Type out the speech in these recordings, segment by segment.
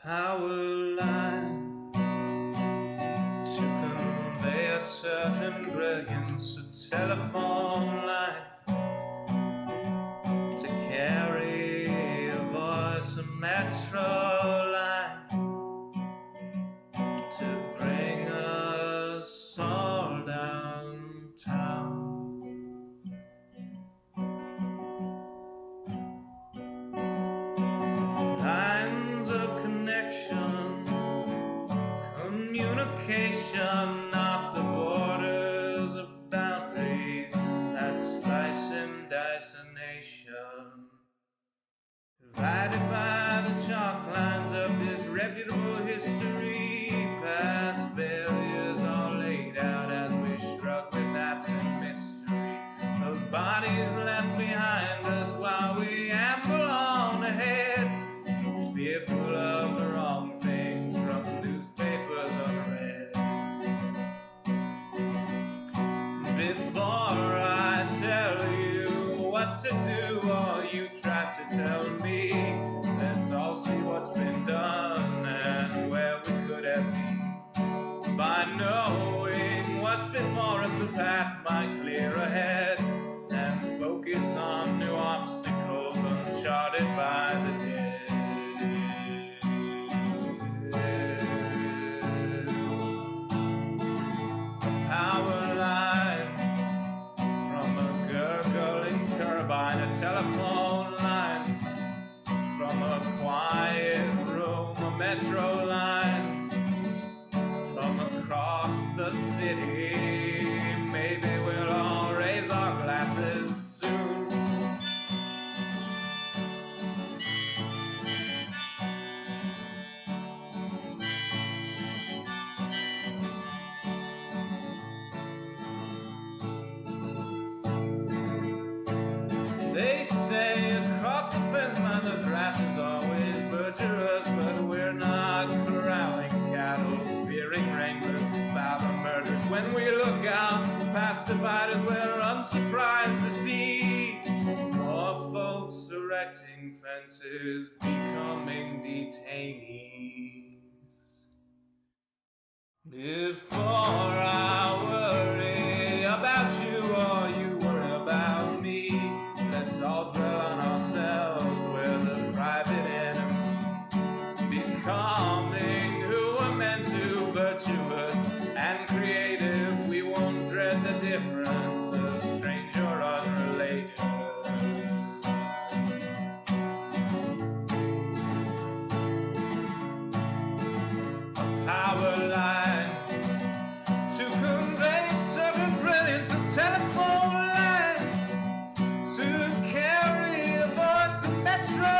power line to convey a certain brilliance, a telephone line to carry a voice, a metro line to bring us all downtown. Lines of connection, communication, not the borders of boundaries that slice and dice a nation. Divided by the chalk lines of disreputable history, past failures are laid out as we struck with absent mystery. Those bodies left behind us while we amble on ahead, fearful of the wrong things from newspapers unread. Before I tell you what to do, or you try to tell me, let's all see what's been done and where we could have been. By knowing what's before us, the path might clear ahead, and focus on new obstacles uncharted by the dead. Power line from a gurgling turbine, a telephone line from a quiet room, a metro line from across the city. Maybe we'll all raise our glasses soon. They say across the fence line the grass is always virtuous, but we're not corralling cattle, fearing rain, but about the murders. When we look out past dividers, we're unsurprised to see more folks erecting fences, becoming detainees. Before I worry about you or you worry about me, let's all dwell on ourselves, we're the private enemy. Becoming who we're meant to, virtuous and creative. We won't dread the different, the strange or unrelated. A power line to convey certain brilliance, a telephone line to carry a voice, a metro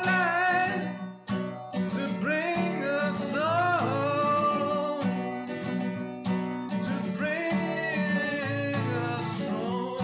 line to bring us home, to bring us home.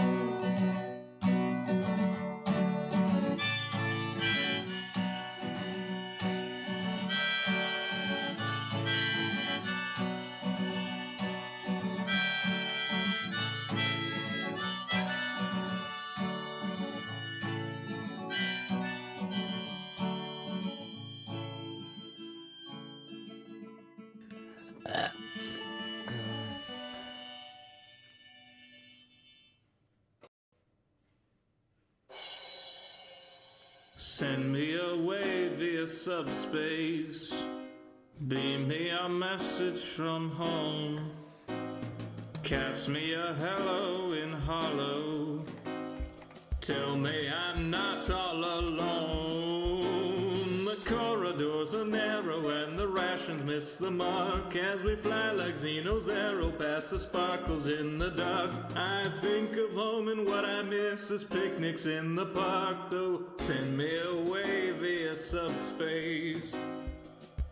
Send me away via subspace, beam me a message from home, cast me a hello in hollow, tell me I'm not all alone. The corridors are narrow and the rations miss the mark as we fly like Xeno's arrow past the sparkles in the dark. I think of home and what I miss is picnics in the park. Though send me away via subspace,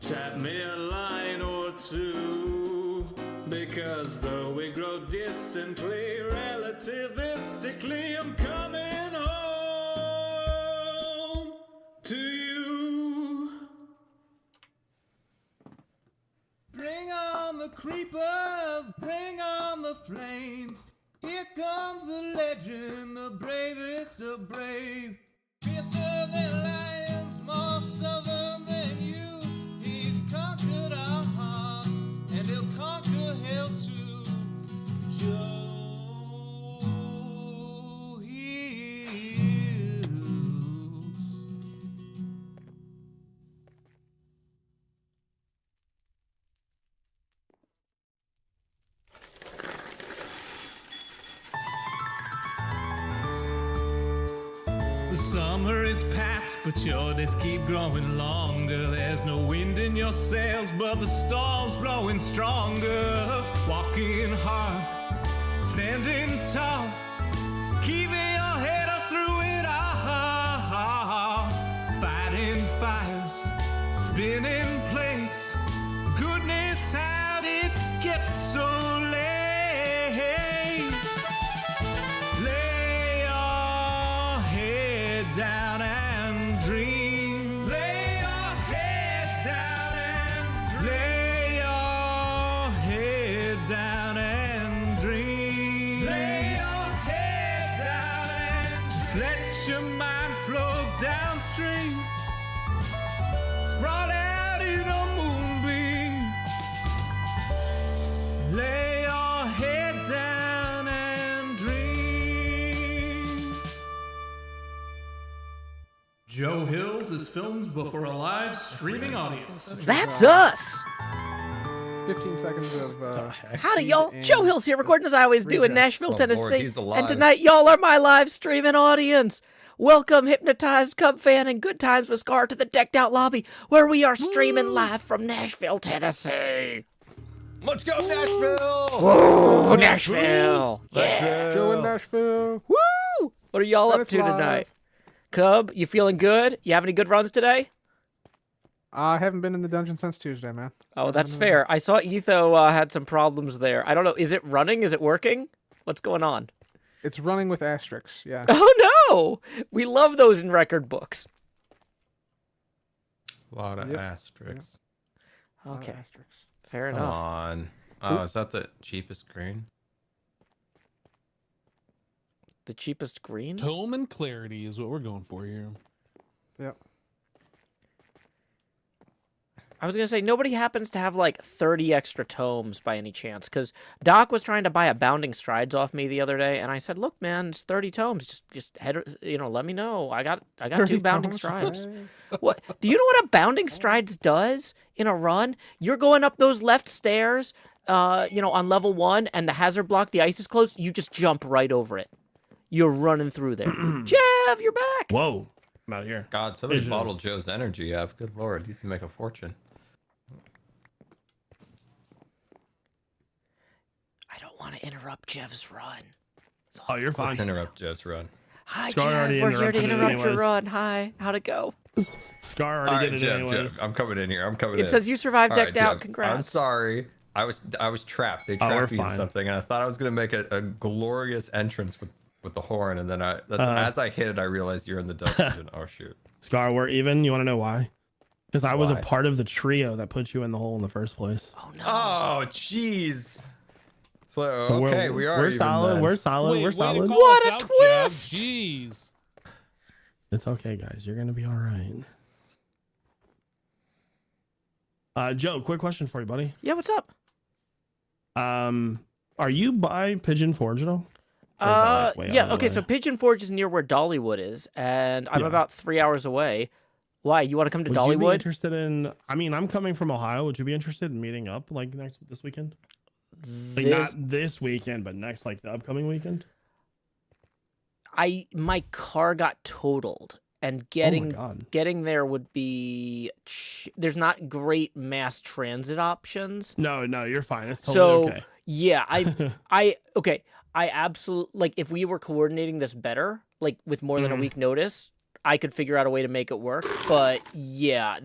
tap me a line or two, because though we grow distantly, relativistically, I'm coming home to you. Bring on the creepers, bring on the flames. Here comes the legend, the bravest of brave. Fiercer than lions, more southern than you. He Summer is past, but your days keep growing longer. There's no wind in your sails, but the storm's blowing stronger. Walking hard, standing tall, keeping your head up through it all. Fighting fires, spinning plates. Goodness, how did it get so late? Lay your head down and dream. Lay your head down and lay your head down and dream. Lay your head down and just let your mind flow downstream. Sprawl out in a moonbeam. Lay your head down and dream. Joe Hills is filmed before a live streaming audience. That's us! 15 seconds of Howdy, y'all. Joe Hills here, recording as I always do in Nashville, Lord, Tennessee. he's alive. And tonight, y'all are my live streaming audience. Welcome, hypnotized Cub fan and good times with Scar to the decked out lobby, where we are streaming live from Nashville, Tennessee. Let's go, Nashville! Woo, Nashville! Joe in Nashville. Woo! What are y'all up to tonight? Cub, you feeling good? You have any good runs today? I haven't been in the dungeon since Tuesday, man. Oh, that's fair. I saw Etho had some problems there. I don't know. Is it running? Is it working? What's going on? It's running with asterisks, yeah. Oh, no! We love those in record books. A lot of asterisks. Okay, Asterisks. fair Come enough. on. Oh, is that the cheapest green? The cheapest green? Tome and clarity is what we're going for here. Yep. I was going to say, nobody happens to have like 30 extra tomes by any chance, because Doc was trying to buy a Bounding Strides off me the other day, and I said, look, man, it's 30 tomes. Just head, let me know. I got 2 Bounding Strides. What? Do you know what a Bounding Strides does in a run? You're going up those left stairs, on level 1, and the hazard block, the ice is closed. You just jump right over it. You're running through there. Jeff, you're back. Whoa. I'm out here. God, somebody bottled Joe's energy up. Good Lord, he's to make a fortune. I don't want to interrupt Jeff's run. Oh, you're fine. Let's interrupt Joe's run. Hi, Scar Jeff. already We're here to interrupted it interrupt your anyways. run. Hi. How'd it go? Scar All already right, did it Jeff, anyways. Jeff, I'm coming in here. I'm coming in. It says you survived All right, decked out. Jeff, Congrats. I'm sorry. I was trapped. They Oh, we're trapped me in fine. something, and I thought I was gonna make a glorious entrance with the horn, and then as I hit it, I realized you're in the dungeon. Oh shoot. Scar, we're even. You want to know why? Because I was a Why? part of the trio that put you in the hole in the first place. Oh, no. Oh jeez. So So okay, we are we're even solid. then. We're solid. We're solid. What a twist! Jeez. It's okay, guys. You're gonna be all right. Joe, quick question for you, buddy. Yeah, what's up? Are you by Pigeon Forge at all? Or is that, like, way out Yeah, of the okay, way? so Pigeon Forge is near where Dollywood is, and I'm Yeah. about 3 hours away. Why? You want to come to Would you be Dollywood? interested in? I mean, I'm coming from Ohio. Would you be interested in meeting up like this weekend? Like This- not this weekend, but next, like the upcoming weekend. my car got totaled, and Oh getting my god. getting there would be there's not great mass transit options. No, you're fine. It's So totally okay. yeah, I absolutely, like, if we were coordinating this better, like with more than a week notice, I could figure out a way to make it work. But yeah,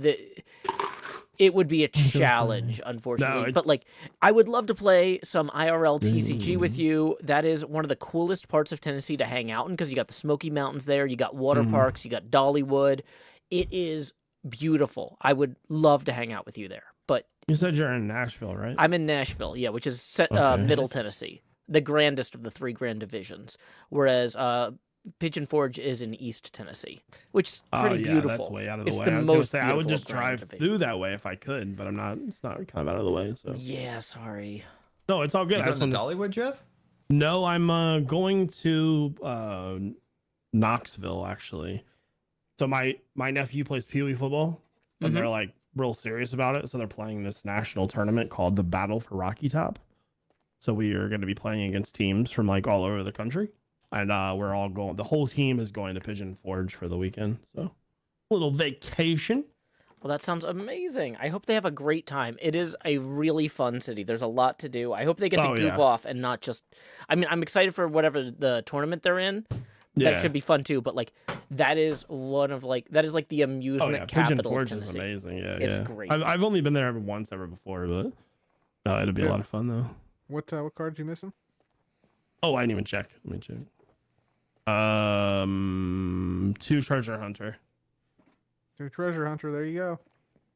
it would be a challenge, unfortunately. it's- But like, I would love to play some IRL TCG with you. That is one of the coolest parts of Tennessee to hang out in, because you got the Smoky Mountains there, you got water parks, you got Dollywood. It is beautiful. I would love to hang out with you there. But You said you're in Nashville, right? I'm in Nashville, yeah, which is Okay. Middle Tennessee, the grandest of the 3 grand divisions. Whereas Pigeon Forge is in East Tennessee, which is pretty yeah, beautiful. That's way out of the It's way. the I was gonna most say I would beautiful just of grand drive divisions. through that way if I could, but I'm not. It's not kind of out of the way. So Yeah, sorry. no, it's all good. You I going just to wanted Dollywood, Jeff? No, I'm going to Knoxville actually. So my nephew plays Pee Wee football, and they're like real serious about it. So they're playing this national tournament called the Battle for Rocky Top. So we are going to be playing against teams from like all over the country. and we're all going. The whole team is going to Pigeon Forge for the weekend. So, little vacation. Well, that sounds amazing. I hope they have a great time. It is a really fun city. There's a lot to do. I hope they get to goof off and not just. I mean, I'm excited for whatever the tournament they're in. That should be fun too. But like, that is the amusement capital of Tennessee. Pigeon Forge is amazing. Yeah, it's great. I've only been there once ever before, but it'll be a lot of fun though. What cards you missing? Oh, I didn't even check. Let me check. 2 treasure hunter. 2 treasure hunter. There you go.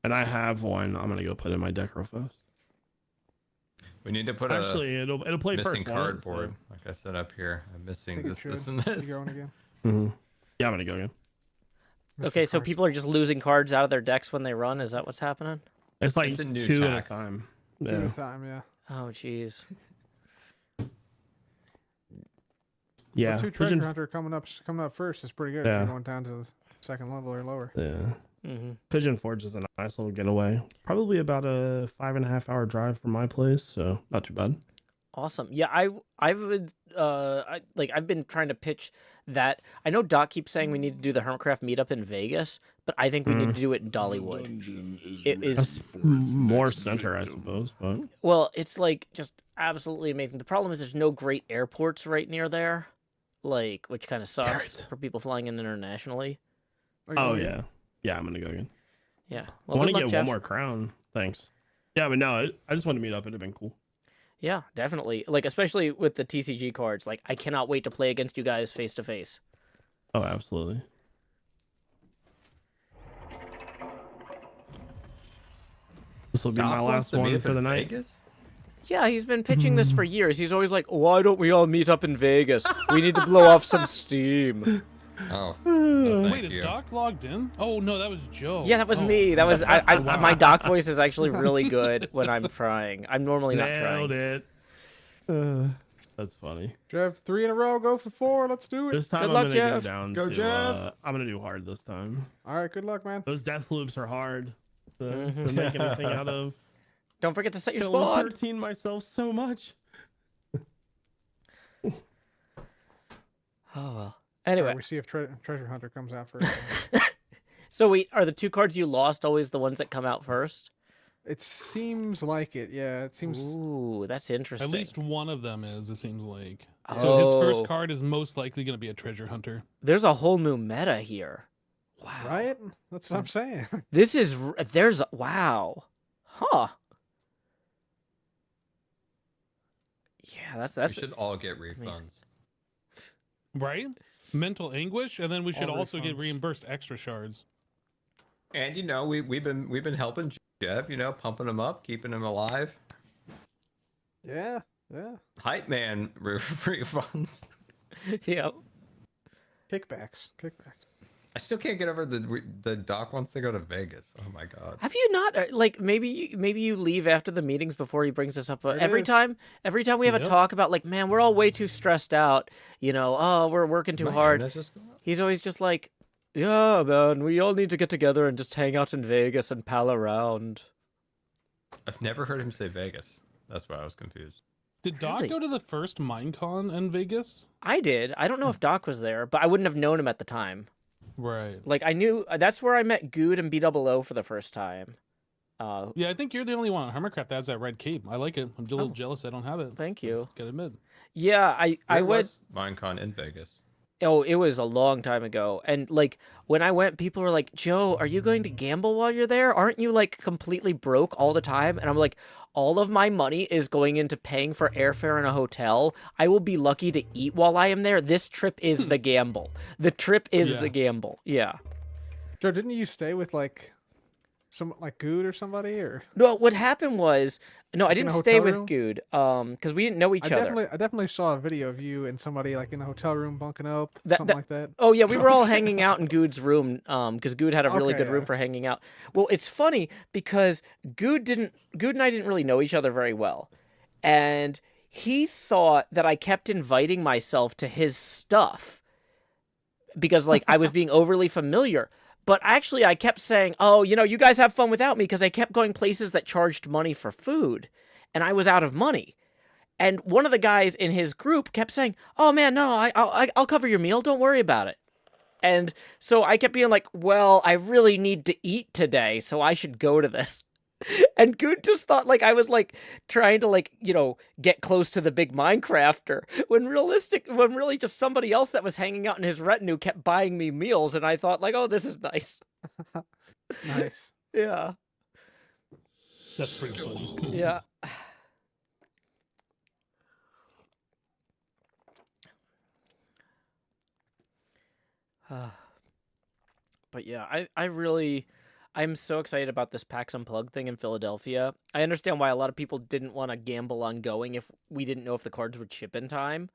And I have one. I'm gonna go put in my deck real fast. We need to put it'll play missing first. cardboard. Like I said up here, I'm missing this, and this. You going again? Mm-hmm. Yeah, I'm gonna go again. Okay, so people are just losing cards out of their decks when they run. Is that what's happening? It's like It's a new 2 at a tax. time. 2 Yeah. at a time, yeah. Oh, jeez. Yeah. 2 treasure hunter coming up first is pretty good. Yeah. You're going down to the 2nd level or lower. Yeah. Mm-hmm. Pigeon Forge is a nice little getaway. Probably about a 5.5 hour drive from my place, so not too bad. Awesome. Yeah, I've been trying to pitch that. I know Doc keeps saying we need to do the Hermitcraft meetup in Vegas, but I think we need to do it in Dollywood. It is more center, I suppose, but well, it's like just absolutely amazing. The problem is there's no great airports right near there, like which kind of sucks for people flying in internationally. yeah, I'm gonna go again. Yeah, I well, want to good get luck, Jeff. one more crown. Thanks. Yeah, but no, I just wanted to meet up. It'd have been cool. Yeah, definitely. Like especially with the TCG cards. Like I cannot wait to play against you guys face to face. Oh, absolutely. This will be my last one for the night. Vegas? Yeah, he's been pitching this for years. He's always like, "Why don't we all meet up in Vegas? We need to blow off some steam." Oh. No, Wait, is Doc logged in? Oh no, that was Joe. Yeah, that was me. That was my Doc voice is actually really good when I'm trying. I'm normally not trying. Nailed it. That's funny. Jeff, 3 in a row. Go for 4. Let's do it. This time Good I'm luck, gonna Jeff. go down Go, to, Jeff. I'm gonna do hard this time. All right. Good luck, man. Those death loops are hard to make anything out of. Don't forget to set your I spawn. 13 myself so much. Oh well. All Anyway, right, we see if treasure hunter comes out first. so are the 2 cards you lost always the ones that come out first? It seems like it. Yeah, it seems. Ooh, that's interesting. At least one of them is. It seems like. Oh. So his first card is most likely going to be a treasure hunter. There's a whole new meta here. Wow. Right? That's what I'm saying. Wow. Huh. Yeah, We that's should all get refunds. Right? Mental anguish, and then we should All also get refunds. reimbursed extra shards. And we've been helping Jeff. Pumping him up, keeping him alive. Yeah. Yeah. Hype man refunds. yeah. Kickbacks. I still can't get over the Doc wants to go to Vegas. Oh my god. Have you not like maybe you leave after the meetings before he brings us up every is. time we have a Yep. talk about like, man, we're all way too stressed out, oh, we're working too My hard. internet just went out? He's always just like, yeah, man, we all need to get together and just hang out in Vegas and pal around. I've never heard him say Vegas. That's why I was confused. Did Doc Really? go to the first Minecon in Vegas? I did. I don't know if Doc was there, but I wouldn't have known him at the time. Right. Like I knew that's where I met Good and BOO for the first time. Yeah, I think you're the only one on Hermitcraft that has that red cape. I like it. I'm a little Oh. jealous I don't have it. Thank you. Just gotta admit. Yeah, I Where would. was Minecon in Vegas? Oh, it was a long time ago. And like when I went, people were like, "Joe, are you going to gamble while you're there? Aren't you like completely broke all the time?" And I'm like, all of my money is going into paying for airfare in a hotel. I will be lucky to eat while I am there. This trip is the gamble. The trip is Yeah. the gamble. Yeah. Joe, didn't you stay with like some like Good or somebody or? No, what happened was, no, I in a didn't stay hotel with room? Good, because we didn't know each other. I definitely saw a video of you and somebody like in a hotel room bunking up, That- something that- like that. Oh yeah, we were all hanging out in Good's room, because Good had a really Okay, good room yeah. for hanging out. Well, it's funny because Good and I didn't really know each other very well, and he thought that I kept inviting myself to his stuff because like I was being overly familiar. But actually, I kept saying, "Oh, you guys have fun without me," because I kept going places that charged money for food, and I was out of money. And one of the guys in his group kept saying, "Oh man, no, I'll cover your meal. Don't worry about it." And so I kept being like, "Well, I really need to eat today, so I should go to this." And Goot just thought like I was like trying to like, get close to the big Minecrafter when really just somebody else that was hanging out in his retinue kept buying me meals, and I thought like, "Oh, this is nice." Nice. Yeah. That's pretty funny. Yeah. But yeah, I'm so excited about this PAX Unplugged thing in Philadelphia. I understand why a lot of people didn't want to gamble on going if we didn't know if the cards would ship in time.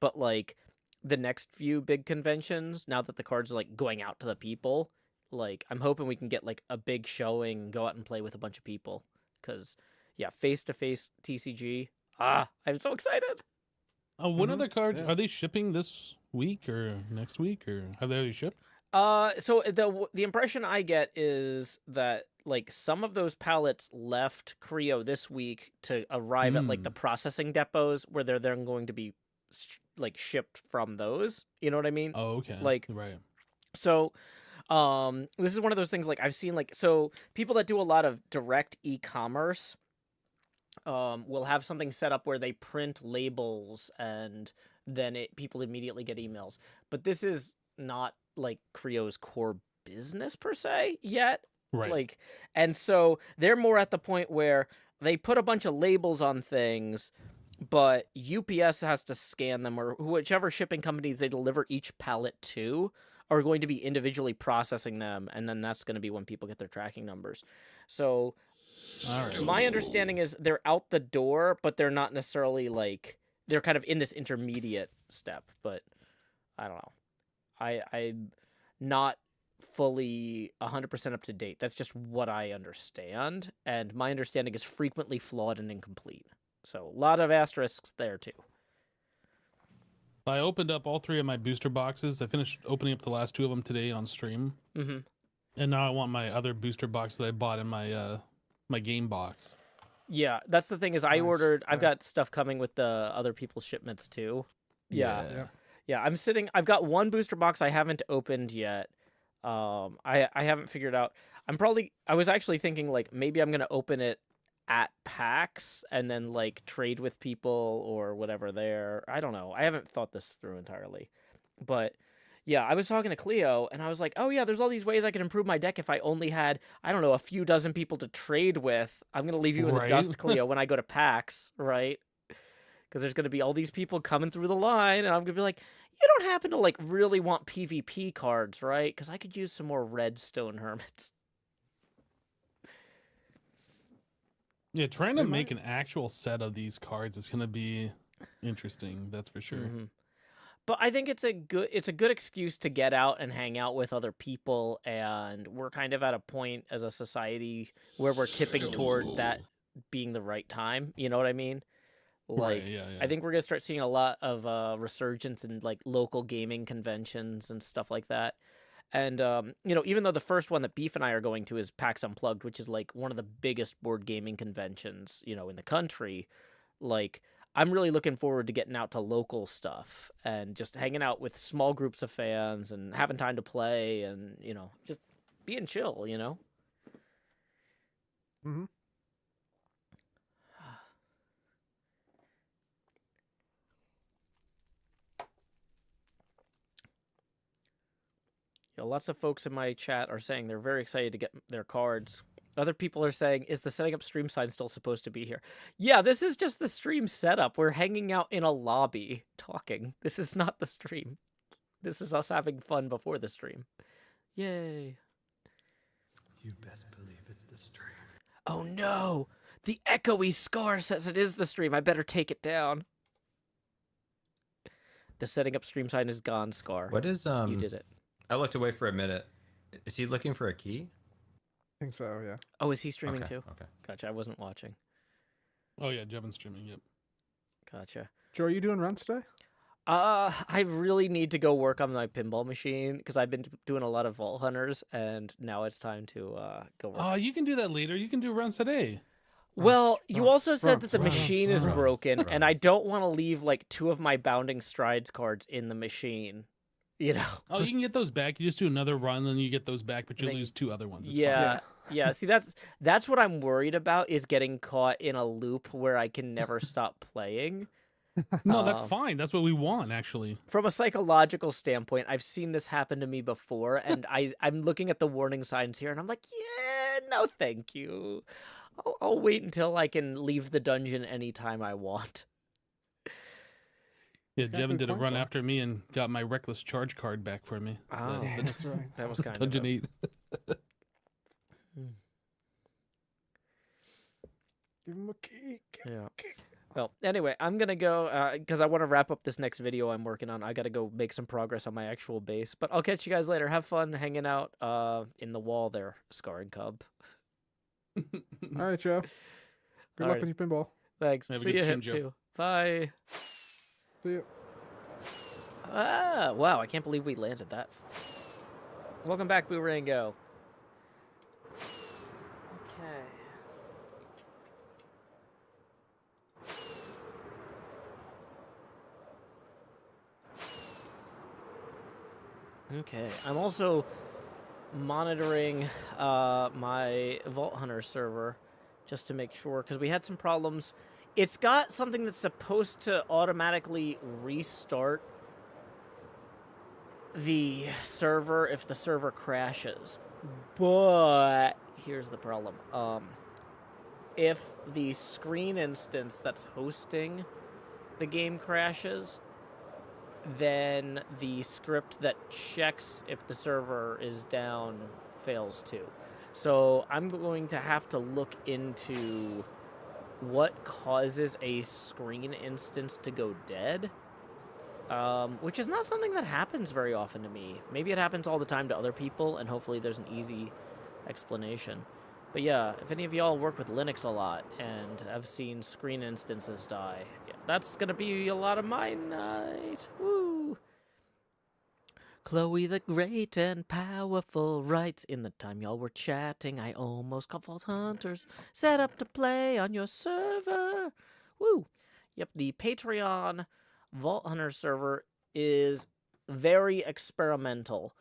But like the next few big conventions, now that the cards are like going out to the people, like I'm hoping we can get like a big showing, go out and play with a bunch of people. Cause yeah, face-to-face TCG. I'm so excited. What other cards are they shipping this week or next week, or have they already shipped? So the impression I get is that like some of those pallets left Creo this week to arrive at like the processing depots where they're then going to be like shipped from those. You know what I mean? Oh, okay. Like right. So, this is one of those things like I've seen like so people that do a lot of direct e-commerce will have something set up where they print labels and then people immediately get emails. But this is not like Creo's core business per se yet. Right. Like, and so they're more at the point where they put a bunch of labels on things, but UPS has to scan them, or whichever shipping companies they deliver each pallet to are going to be individually processing them, and then that's going to be when people get their tracking numbers. So All right. my understanding is they're out the door, but they're not necessarily like they're kind of in this intermediate step. But I don't know. I'm not fully 100% up to date. That's just what I understand, and my understanding is frequently flawed and incomplete. So a lot of asterisks there too. I opened up all 3 of my booster boxes. I finished opening up the last 2 of them today on stream. Mm-hmm. And now I want my other booster box that I bought in my my game box. Yeah, that's the thing is I Nice. ordered. I've Yeah. got stuff coming with the other people's shipments too. Yeah. Yeah. Yeah, I've got one booster box I haven't opened yet. I haven't figured out. I was actually thinking like maybe I'm gonna open it at PAX and then like trade with people or whatever there. I don't know. I haven't thought this through entirely. But yeah, I was talking to Cleo and I was like, oh yeah, there's all these ways I could improve my deck if I only had, I don't know, a few dozen people to trade with. I'm gonna leave you in the Right. dust, Cleo, when I go to PAX, right? Because there's going to be all these people coming through the line, and I'm going to be like, you don't happen to, like, really want PvP cards, right? Because I could use some more redstone hermits. Yeah, trying to They make might- an actual set of these cards is going to be interesting. That's for sure. Mhm. But I think it's a good excuse to get out and hang out with other people, and we're kind of at a point as a society where we're tipping toward that being the right time. You know what I mean? Like, Right, yeah. I think we're gonna start seeing a lot of resurgence in like local gaming conventions and stuff like that. And even though the first one that Beef and I are going to is PAX Unplugged, which is like one of the biggest board gaming conventions, in the country, like I'm really looking forward to getting out to local stuff and just hanging out with small groups of fans and having time to play and just being chill. Mm-hmm. Lots of folks in my chat are saying they're very excited to get their cards. Other people are saying, is the setting up stream sign still supposed to be here? Yeah, this is just the stream setup. We're hanging out in a lobby talking. This is not the stream. This is us having fun before the stream. Yay. You best believe it's the stream. Oh no! The echoey scar says it is the stream. I better take it down. The setting up stream sign is gone, Scar. What is You did it. I looked away for a minute. Is he looking for a key? I think so. Yeah. Oh, is he streaming Okay, too? Okay. Gotcha, I wasn't watching. Oh, yeah, Jevin's streaming. Yep. Gotcha. Joe, are you doing runs today? I really need to go work on my pinball machine because I've been doing a lot of Vault Hunters, and now it's time to go work. Oh, you can do that later. You can do runs today. Well, you also said that the Front, machine is front, broken, and I front. don't want to leave like 2 of my bounding strides cards in the machine. You know? Oh, you can get those back. You just do another run, then you get those back, but you Then- lose 2 other ones. It's Yeah. fine. Yeah, see that's what I'm worried about is getting caught in a loop where I can never stop playing. No, that's Um, fine. That's what we want, actually. From a psychological standpoint, I've seen this happen to me before, and I'm looking at the warning signs here, and I'm like, yeah, no, thank you. I'll wait until I can leave the dungeon anytime I want. Yeah, got Jevin good did a points run on. after me and got my reckless charge card back for me. Oh. Yeah, that's right. That was kind Dungeon of 8. Give him a cake. yeah. Well, anyway, I'm gonna go because I want to wrap up this next video I'm working on. I gotta go make some progress on my actual base, but I'll catch you guys later. Have fun hanging out in the wall there, Scarring Cub. All right, Joe. Good luck Alrighty. with your pinball. Thanks. Have a See good you, stream, Hip, Joe. too. Bye. See you. Ah, wow, I can't believe we landed that. Welcome back, Boo Rango. Okay. Okay, I'm also monitoring my Vault Hunter server just to make sure, because we had some problems. It's got something that's supposed to automatically restart the server if the server crashes. But here's the problem. If the screen instance that's hosting the game crashes, then the script that checks if the server is down fails too. So I'm going to have to look into what causes a screen instance to go dead, which is not something that happens very often to me. Maybe it happens all the time to other people, and hopefully there's an easy explanation. But yeah, if any of y'all work with Linux a lot and have seen screen instances die, yeah, that's gonna be a lot of my night. Woo! Chloe the Great and Powerful writes, in the time y'all were chatting, I almost got Vault Hunters set up to play on your server. Woo! Yep, the Patreon Vault Hunter server is very experimental.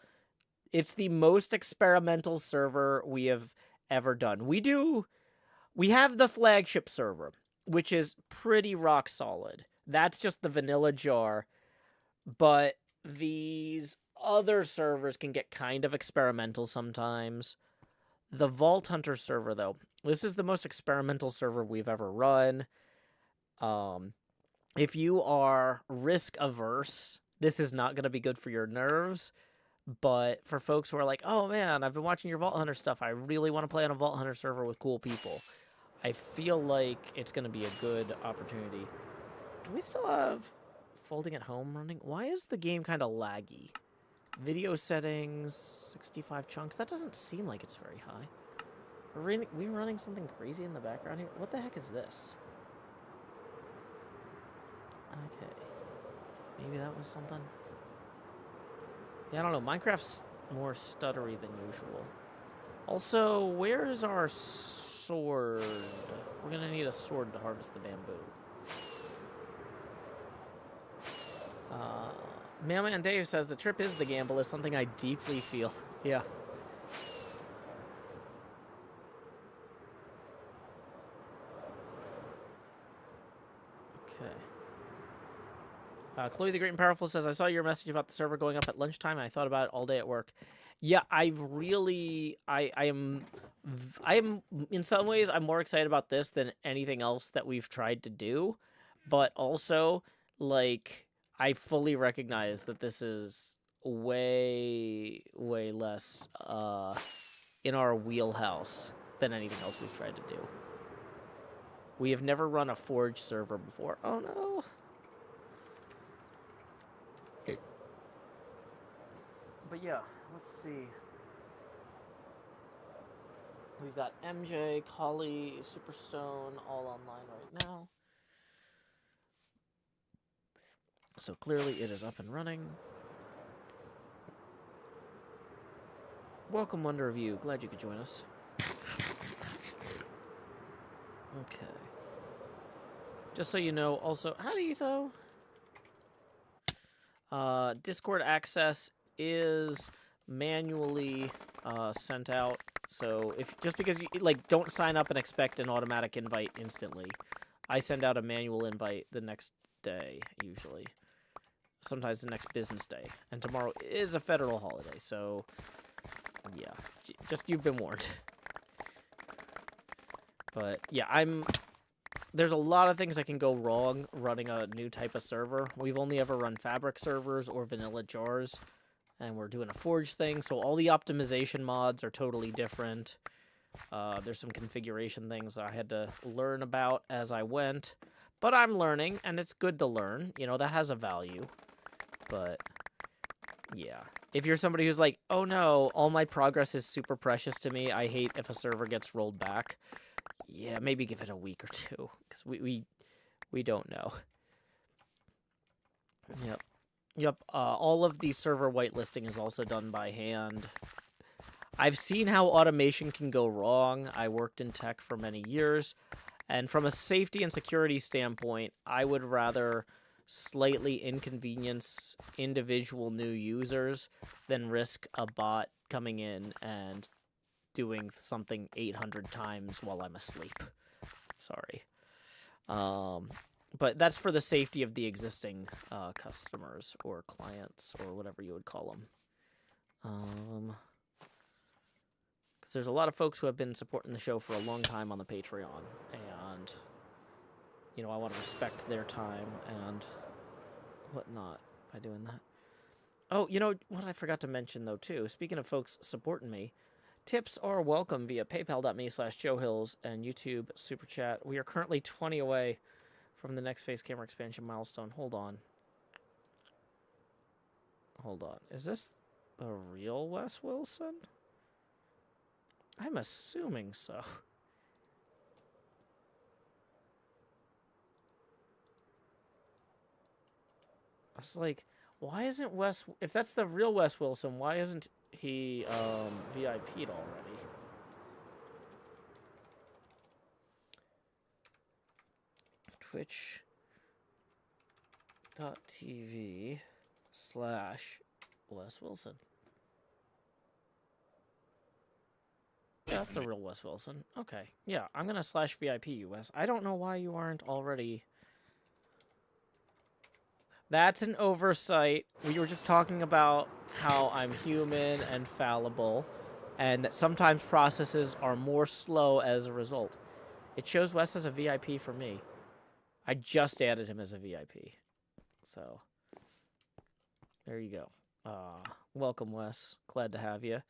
It's the most experimental server we have ever done. We have the flagship server, which is pretty rock solid. That's just the vanilla jar, but these other servers can get kind of experimental sometimes. The Vault Hunter server, though, this is the most experimental server we've ever run. If you are risk averse, this is not going to be good for your nerves. But for folks who are like, oh man, I've been watching your Vault Hunter stuff, I really want to play on a Vault Hunter server with cool people, I feel like it's going to be a good opportunity. Do we still have Folding at Home running? Why is the game kind of laggy? Video settings, 65 chunks. That doesn't seem like it's very high. Are we running something crazy in the background here? What the heck is this? Okay. Maybe that was something. Yeah, I don't know. Minecraft's more stuttery than usual. Also, where is our sword? We're going to need a sword to harvest the bamboo. Mailman Dave says, the trip is the gamble is something I deeply feel. Yeah. Okay. Chloe the Great and Powerful says, I saw your message about the server going up at lunchtime, and I thought about it all day at work. Yeah, I am, in some ways, I'm more excited about this than anything else that we've tried to do. But also, like, I fully recognize that this is way, way less in our wheelhouse than anything else we've tried to do. We have never run a Forge server before. Oh, no. But yeah, let's see. We've got MJ, Collie, Superstone all online right now. So clearly it is up and running. Welcome, Wonder of You. Glad you could join us. Okay. Just so you know, also, how do you though? Discord access is manually sent out. So if just because you like don't sign up and expect an automatic invite instantly, I send out a manual invite the next day usually. Sometimes the next business day, and tomorrow is a federal holiday, so yeah, just you've been warned. But yeah, there's a lot of things that can go wrong running a new type of server. We've only ever run fabric servers or vanilla jars, and we're doing a forge thing, so all the optimization mods are totally different. There's some configuration things I had to learn about as I went, but I'm learning, and it's good to learn. You know, that has a value. But yeah, if you're somebody who's like, oh no, all my progress is super precious to me, I hate if a server gets rolled back. Yeah, maybe give it a week or two, because we don't know. Yep. All of the server whitelisting is also done by hand. I've seen how automation can go wrong. I worked in tech for many years, and from a safety and security standpoint, I would rather slightly inconvenience individual new users than risk a bot coming in and doing something 800 times while I'm asleep. Sorry. But that's for the safety of the existing customers or clients or whatever you would call them. Because there's a lot of folks who have been supporting the show for a long time on the Patreon, and you know, I want to respect their time and whatnot by doing that. Oh, you know what I forgot to mention, though, too? Speaking of folks supporting me, tips are welcome via paypal.me/JoeHills and YouTube Super Chat. We are currently 20 away from the next face camera expansion milestone. Hold on. Is this the real Wes Wilson? I'm assuming so. I was like, why isn't Wes... If that's the real Wes Wilson, why isn't he VIP'd already? Twitch.tv/Wes Wilson. Yeah, that's the real Wes Wilson. Okay. Yeah, I'm going to /VIP you, Wes. I don't know why you aren't already... That's an oversight. We were just talking about how I'm human and fallible, and that sometimes processes are more slow as a result. It shows Wes as a VIP for me. I just added him as a VIP. So, there you go. Welcome, Wes. Glad to have you.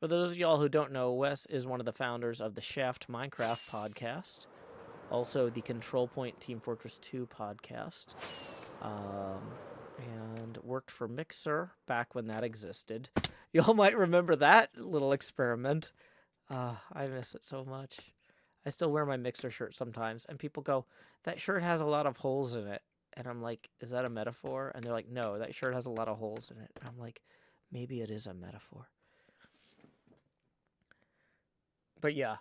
For those of y'all who don't know, Wes is one of the founders of the Shaft Minecraft podcast, also the Control Point Team Fortress 2 podcast, and worked for Mixer back when that existed. Y'all might remember that little experiment. I miss it so much. I still wear my Mixer shirt sometimes, and people go, that shirt has a lot of holes in it. And I'm like, is that a metaphor? And they're like, no, that shirt has a lot of holes in it. And I'm like, maybe it is a metaphor. But yeah,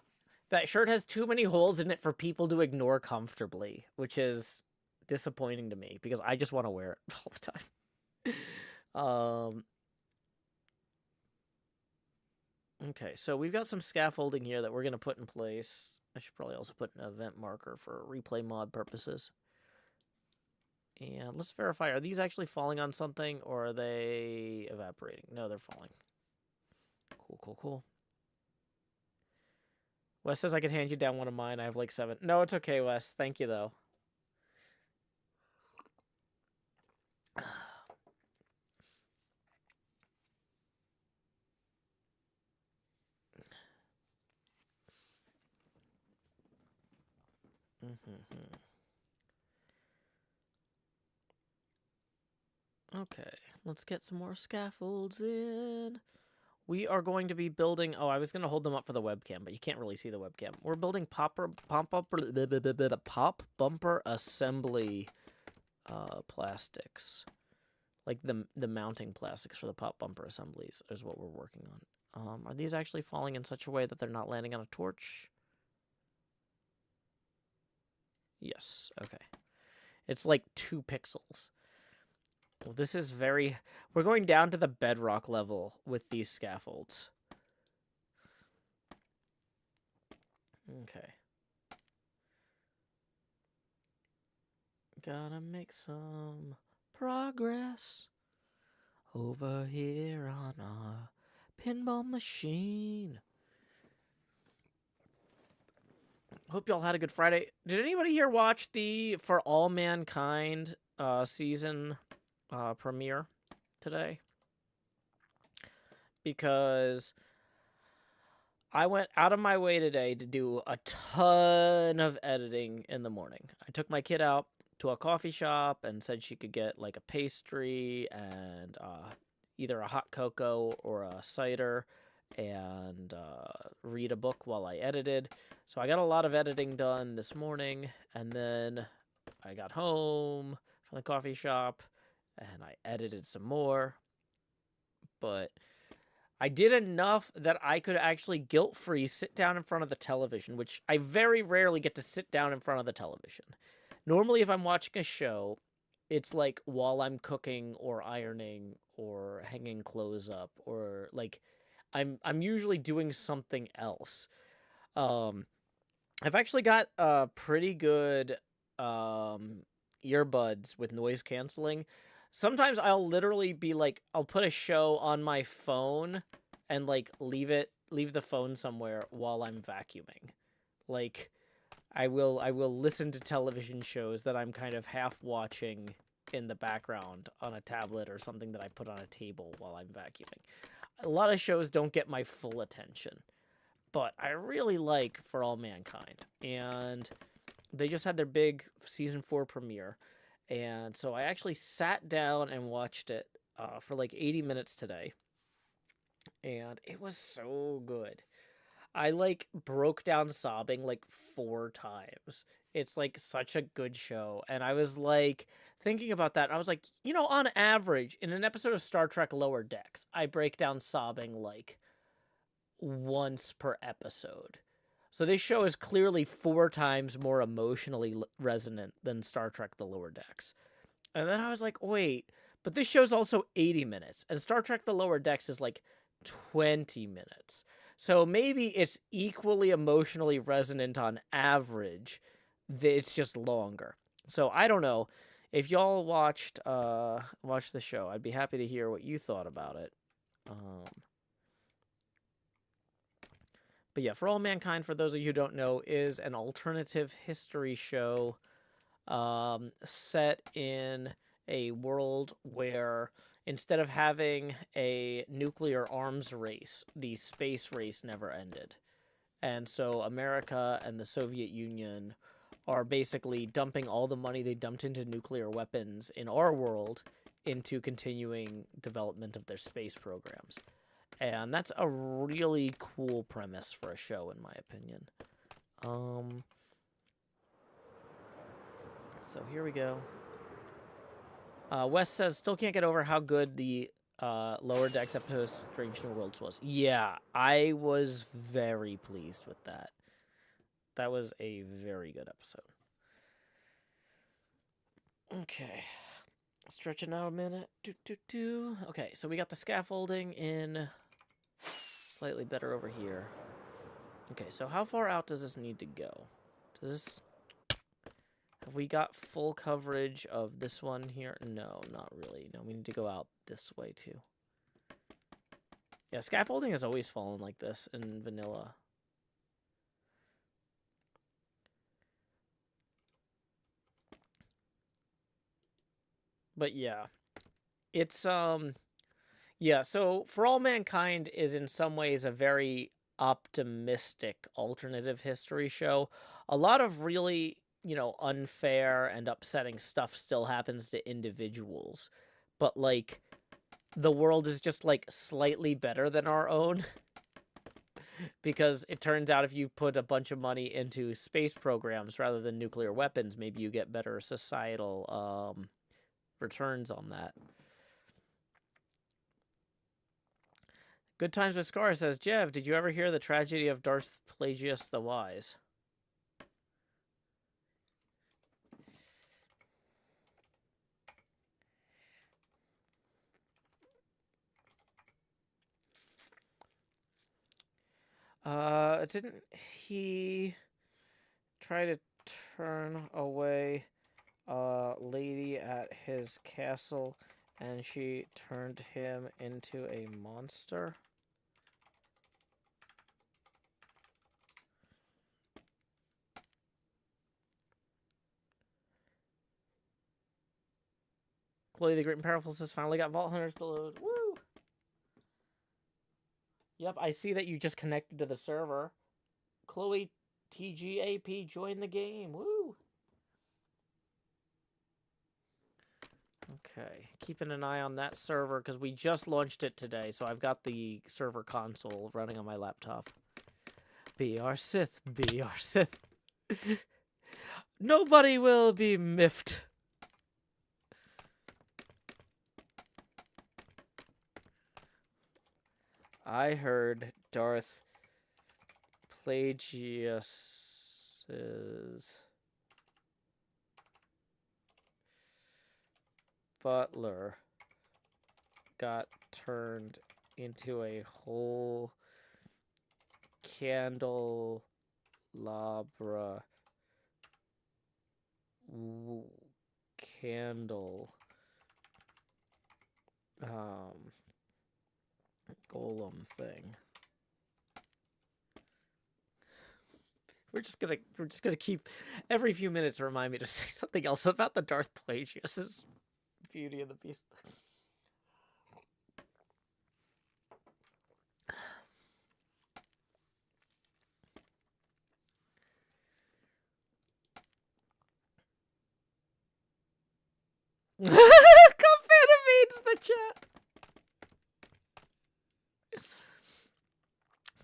that shirt has too many holes in it for people to ignore comfortably, which is disappointing to me because I just want to wear it all the time. Okay, so we've got some scaffolding here that we're going to put in place. I should probably also put an event marker for replay mod purposes. And let's verify, are these actually falling on something or are they evaporating? No, they're falling. Cool. Wes says I could hand you down one of mine. I have like 7. No, it's okay, Wes. Thank you, though. Okay, let's get some more scaffolds in. We are going to be building... Oh, I was going to hold them up for the webcam, but you can't really see the webcam. We're building pop bumper assembly plastics. Like the mounting plastics for the pop bumper assemblies is what we're working on. Are these actually falling in such a way that they're not landing on a torch? Yes. Okay. It's like 2 pixels. Well, this is very... We're going down to the bedrock level with these scaffolds. Okay. Gotta make some progress over here on our pinball machine. Hope y'all had a good Friday. Did anybody here watch the For All Mankind season premiere today? Because I went out of my way today to do a ton of editing in the morning. I took my kid out to a coffee shop and said she could get like a pastry and either a hot cocoa or a cider and read a book while I edited. So I got a lot of editing done this morning, and then I got home from the coffee shop and I edited some more. But I did enough that I could actually guilt-free sit down in front of the television, which I very rarely get to sit down in front of the television. Normally, if I'm watching a show, it's like while I'm cooking or ironing or hanging clothes up, or like I'm usually doing something else. I've actually got pretty good earbuds with noise canceling. Sometimes I'll literally be like, I'll put a show on my phone and like leave the phone somewhere while I'm vacuuming. Like I will listen to television shows that I'm kind of half watching in the background on a tablet or something that I put on a table while I'm vacuuming. A lot of shows don't get my full attention, but I really like For All Mankind, and they just had their big season 4 premiere. And so I actually sat down and watched it for like 80 minutes today. And it was so good. I like broke down sobbing like 4 times. It's like such a good show. And I was like thinking about that. And I was like, you know, on average, in an episode of Star Trek Lower Decks, I break down sobbing like once per episode. So this show is clearly 4 times more emotionally resonant than Star Trek The Lower Decks. And then I was like, wait, but this show's also 80 minutes, and Star Trek The Lower Decks is like 20 minutes. So maybe it's equally emotionally resonant on average. It's just longer. So I don't know. If y'all watched the show, I'd be happy to hear what you thought about it. But yeah, For All Mankind, for those of you who don't know, is an alternative history show set in a world where instead of having a nuclear arms race, the space race never ended. And so America and the Soviet Union are basically dumping all the money they dumped into nuclear weapons in our world into continuing development of their space programs. And that's a really cool premise for a show, in my opinion. So here we go. Wes says, still can't get over how good the Lower Decks episode Strange New Worlds was. Yeah, I was very pleased with that. That was a very good episode. Okay. Stretching out a minute. Okay, so we got the scaffolding in slightly better over here. Okay, so how far out does this need to go? Have we got full coverage of this one here? No, not really. No, we need to go out this way too. Yeah, scaffolding has always fallen like this in vanilla. But yeah, it's yeah, so For All Mankind is in some ways a very optimistic alternative history show. A lot of really, you know, unfair and upsetting stuff still happens to individuals, but like the world is just like slightly better than our own. Because it turns out if you put a bunch of money into space programs rather than nuclear weapons, maybe you get better societal returns on that. Good Times with Scar says, Jev, did you ever hear the tragedy of Darth Plagueis the Wise? Didn't he try to turn away a lady at his castle and she turned him into a monster? Chloe the Great and Powerful says finally got Vault Hunters to load. Woo! Yep, I see that you just connected to the server. Chloe TGAP joined the game. Woo! Okay, keeping an eye on that server because we just launched it today, so I've got the server console running on my laptop. Be our Sith, be our Sith. Nobody will be miffed. I heard Darth Plagueis's butler got turned into a whole candelabra candle golem thing. We're just gonna keep every few minutes remind me to say something else about the Darth Plagueis's Beauty and the Beast. Fan evades the chat.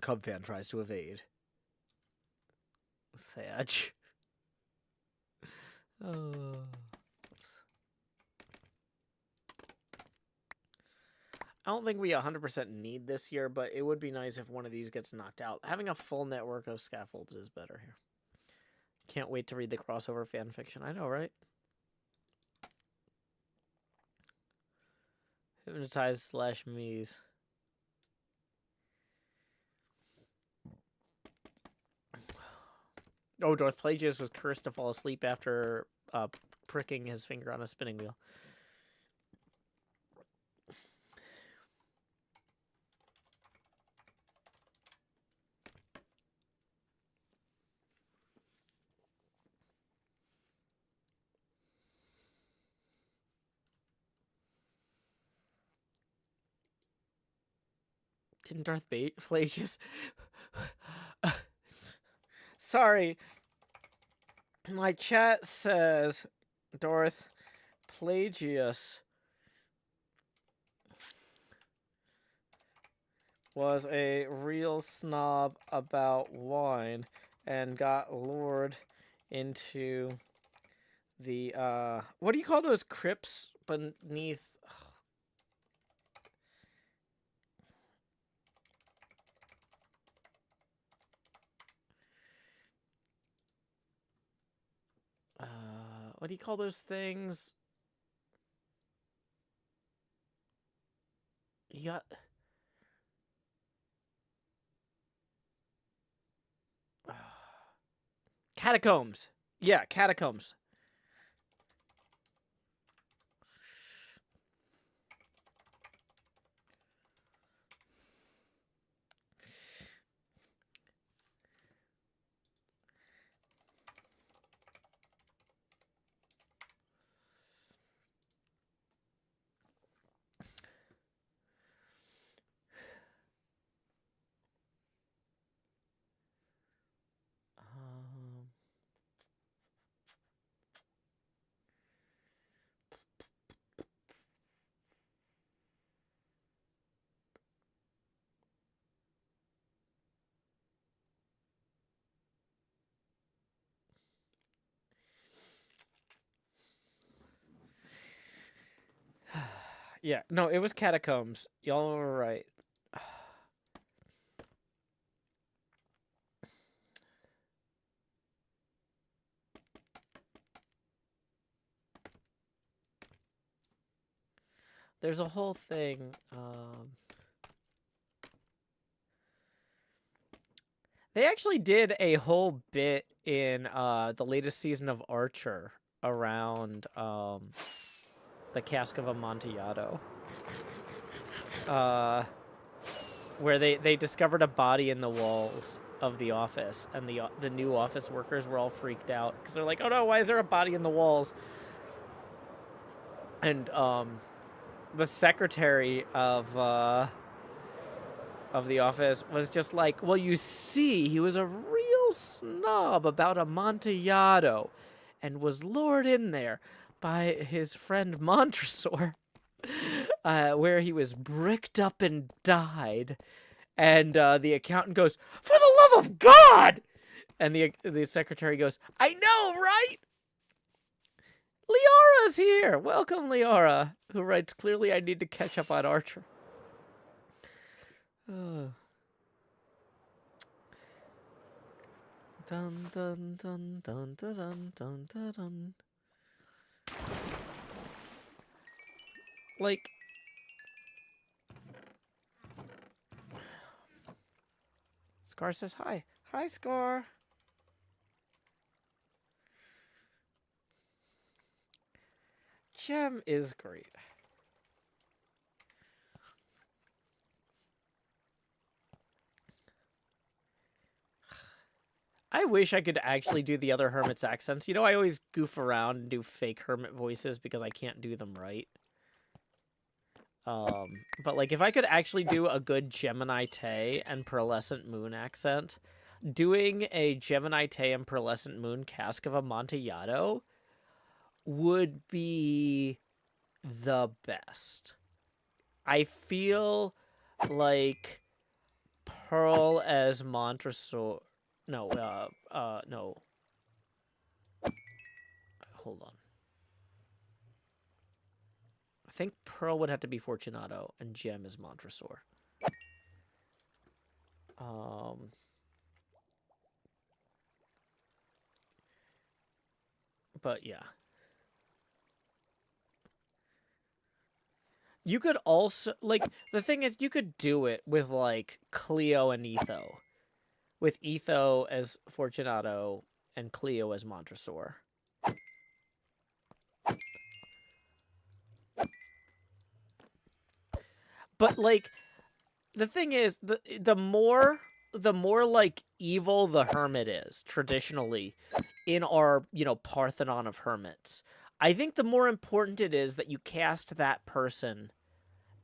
Cub fan tries to evade. Sag. Oops. I don't think we 100% need this year, but it would be nice if one of these gets knocked out. Having a full network of scaffolds is better here. Can't wait to read the crossover fan fiction. I know, right? Hypnotize / Mies. Oh, Darth Plagueis was cursed to fall asleep after pricking his finger on a spinning wheel. Didn't Darth Plagueis... Sorry. My chat says Darth Plagueis was a real snob about wine and got lured into the what do you call those crypts beneath what do you call those things? You got catacombs. Yeah, catacombs. Yeah, no, it was catacombs. Y'all were right. There's a whole thing. They actually did a whole bit in the latest season of Archer around the Cask of Amontillado. Where they discovered a body in the walls of the office, and the new office workers were all freaked out because they're like, "Oh no, why is there a body in the walls?" And the secretary of the office was just like, "Well, you see, he was a real snob about Amontillado, and was lured in there by his friend Montresor, where he was bricked up and died." And the accountant goes, "For the love of God!" And the secretary goes, "I know, right?" Leora's here. Welcome, Leora, who writes, "Clearly I need to catch up on Archer." Dun, dun, dun, dun, dun, dun, dun, dun, dun. Like, Scar says hi. Hi, Scar. Gem is great. I wish I could actually do the other hermit's accents. You know, I always goof around and do fake hermit voices because I can't do them right. But like, if I could actually do a good Gemini Tay and Pearlescent Moon accent, doing a Gemini Tay and Pearlescent Moon Cask of Amontillado would be the best. I feel like Pearl as Montresor. No, no. Hold on. I think Pearl would have to be Fortunato, and Gem is Montresor. But yeah. You could also, like, the thing is, you could do it with, like, Cleo and Etho. With Etho as Fortunato and Cleo as Montresor. But, like, the thing is, the more like evil the hermit is traditionally in our, you know, Parthenon of hermits, I think the more important it is that you cast that person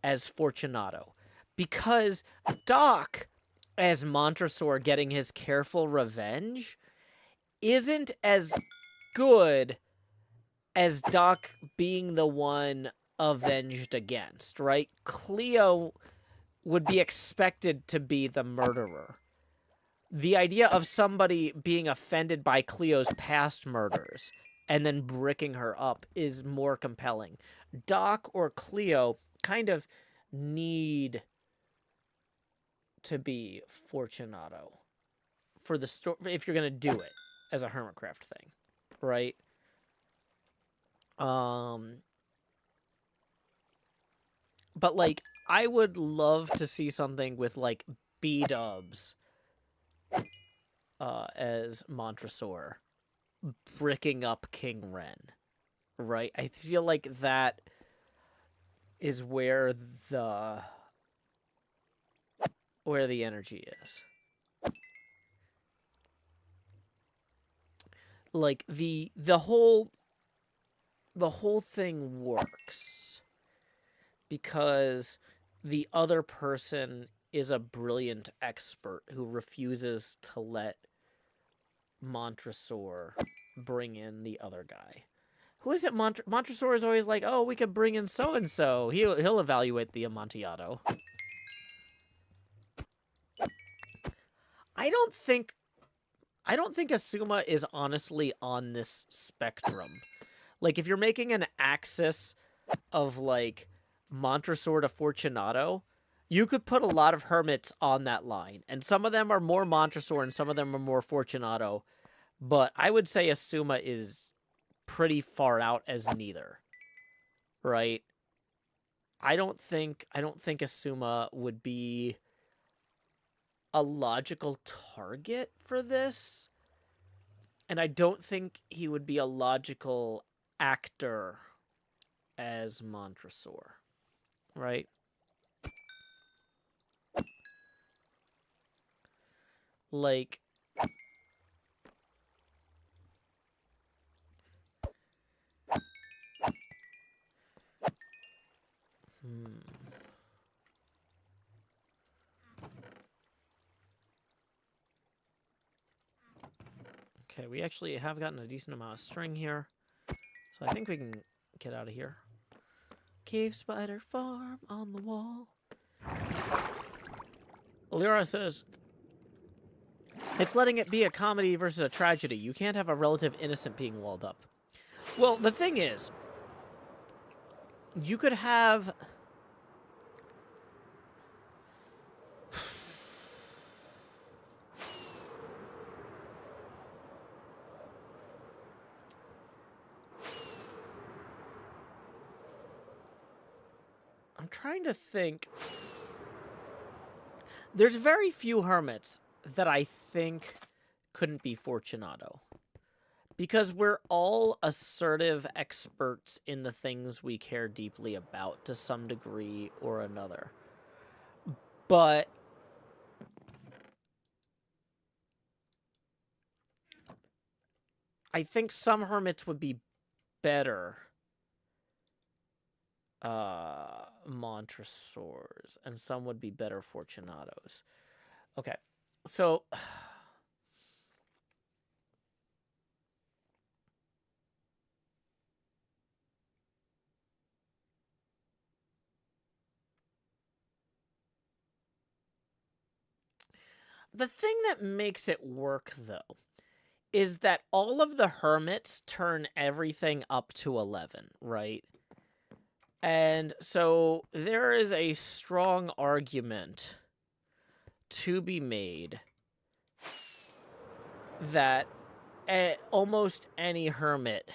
as Fortunato, because Doc as Montresor getting his careful revenge isn't as good as Doc being the one avenged against, right? Cleo would be expected to be the murderer. The idea of somebody being offended by Cleo's past murders and then bricking her up is more compelling. Doc or Cleo kind of need to be Fortunato for the story if you're gonna do it as a Hermitcraft thing, right? But like, I would love to see something with like B-dubs as Montresor bricking up King Ren, right? I feel like that is where the energy is. Like the whole thing works because the other person is a brilliant expert who refuses to let Montresor bring in the other guy. Who is it? Montresor is always like, "Oh, we could bring in so and so. He'll evaluate the Amontillado." I don't think Asuma is honestly on this spectrum. Like, if you're making an axis of like Montresor to Fortunato, you could put a lot of hermits on that line, and some of them are more Montresor and some of them are more Fortunato. But I would say Asuma is pretty far out as neither, right? I don't think Asuma would be a logical target for this. And I don't think he would be a logical actor as Montresor, right? Like, Okay, we actually have gotten a decent amount of string here. So I think we can get out of here. Cave spider farm on the wall. Lyra says, it's letting it be a comedy versus a tragedy. You can't have a relative innocent being walled up. Well, the thing is, you could have... I'm trying to think. There's very few hermits that I think couldn't be Fortunato. Because we're all assertive experts in the things we care deeply about to some degree or another. But I think some hermits would be better Montresors, and some would be better Fortunatos. Okay, so the thing that makes it work, though, is that all of the hermits turn everything up to 11, right? And so there is a strong argument to be made that almost any hermit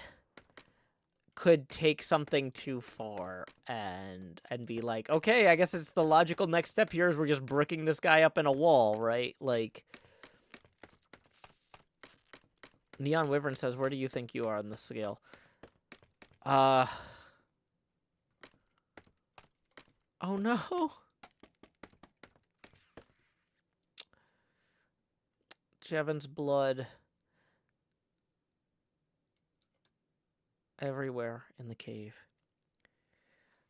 could take something too far and be like, okay, I guess it's the logical next step here is we're just bricking this guy up in a wall, right? Like, Neon Wyvern says, where do you think you are on the scale? Oh no. Jevon's blood everywhere in the cave.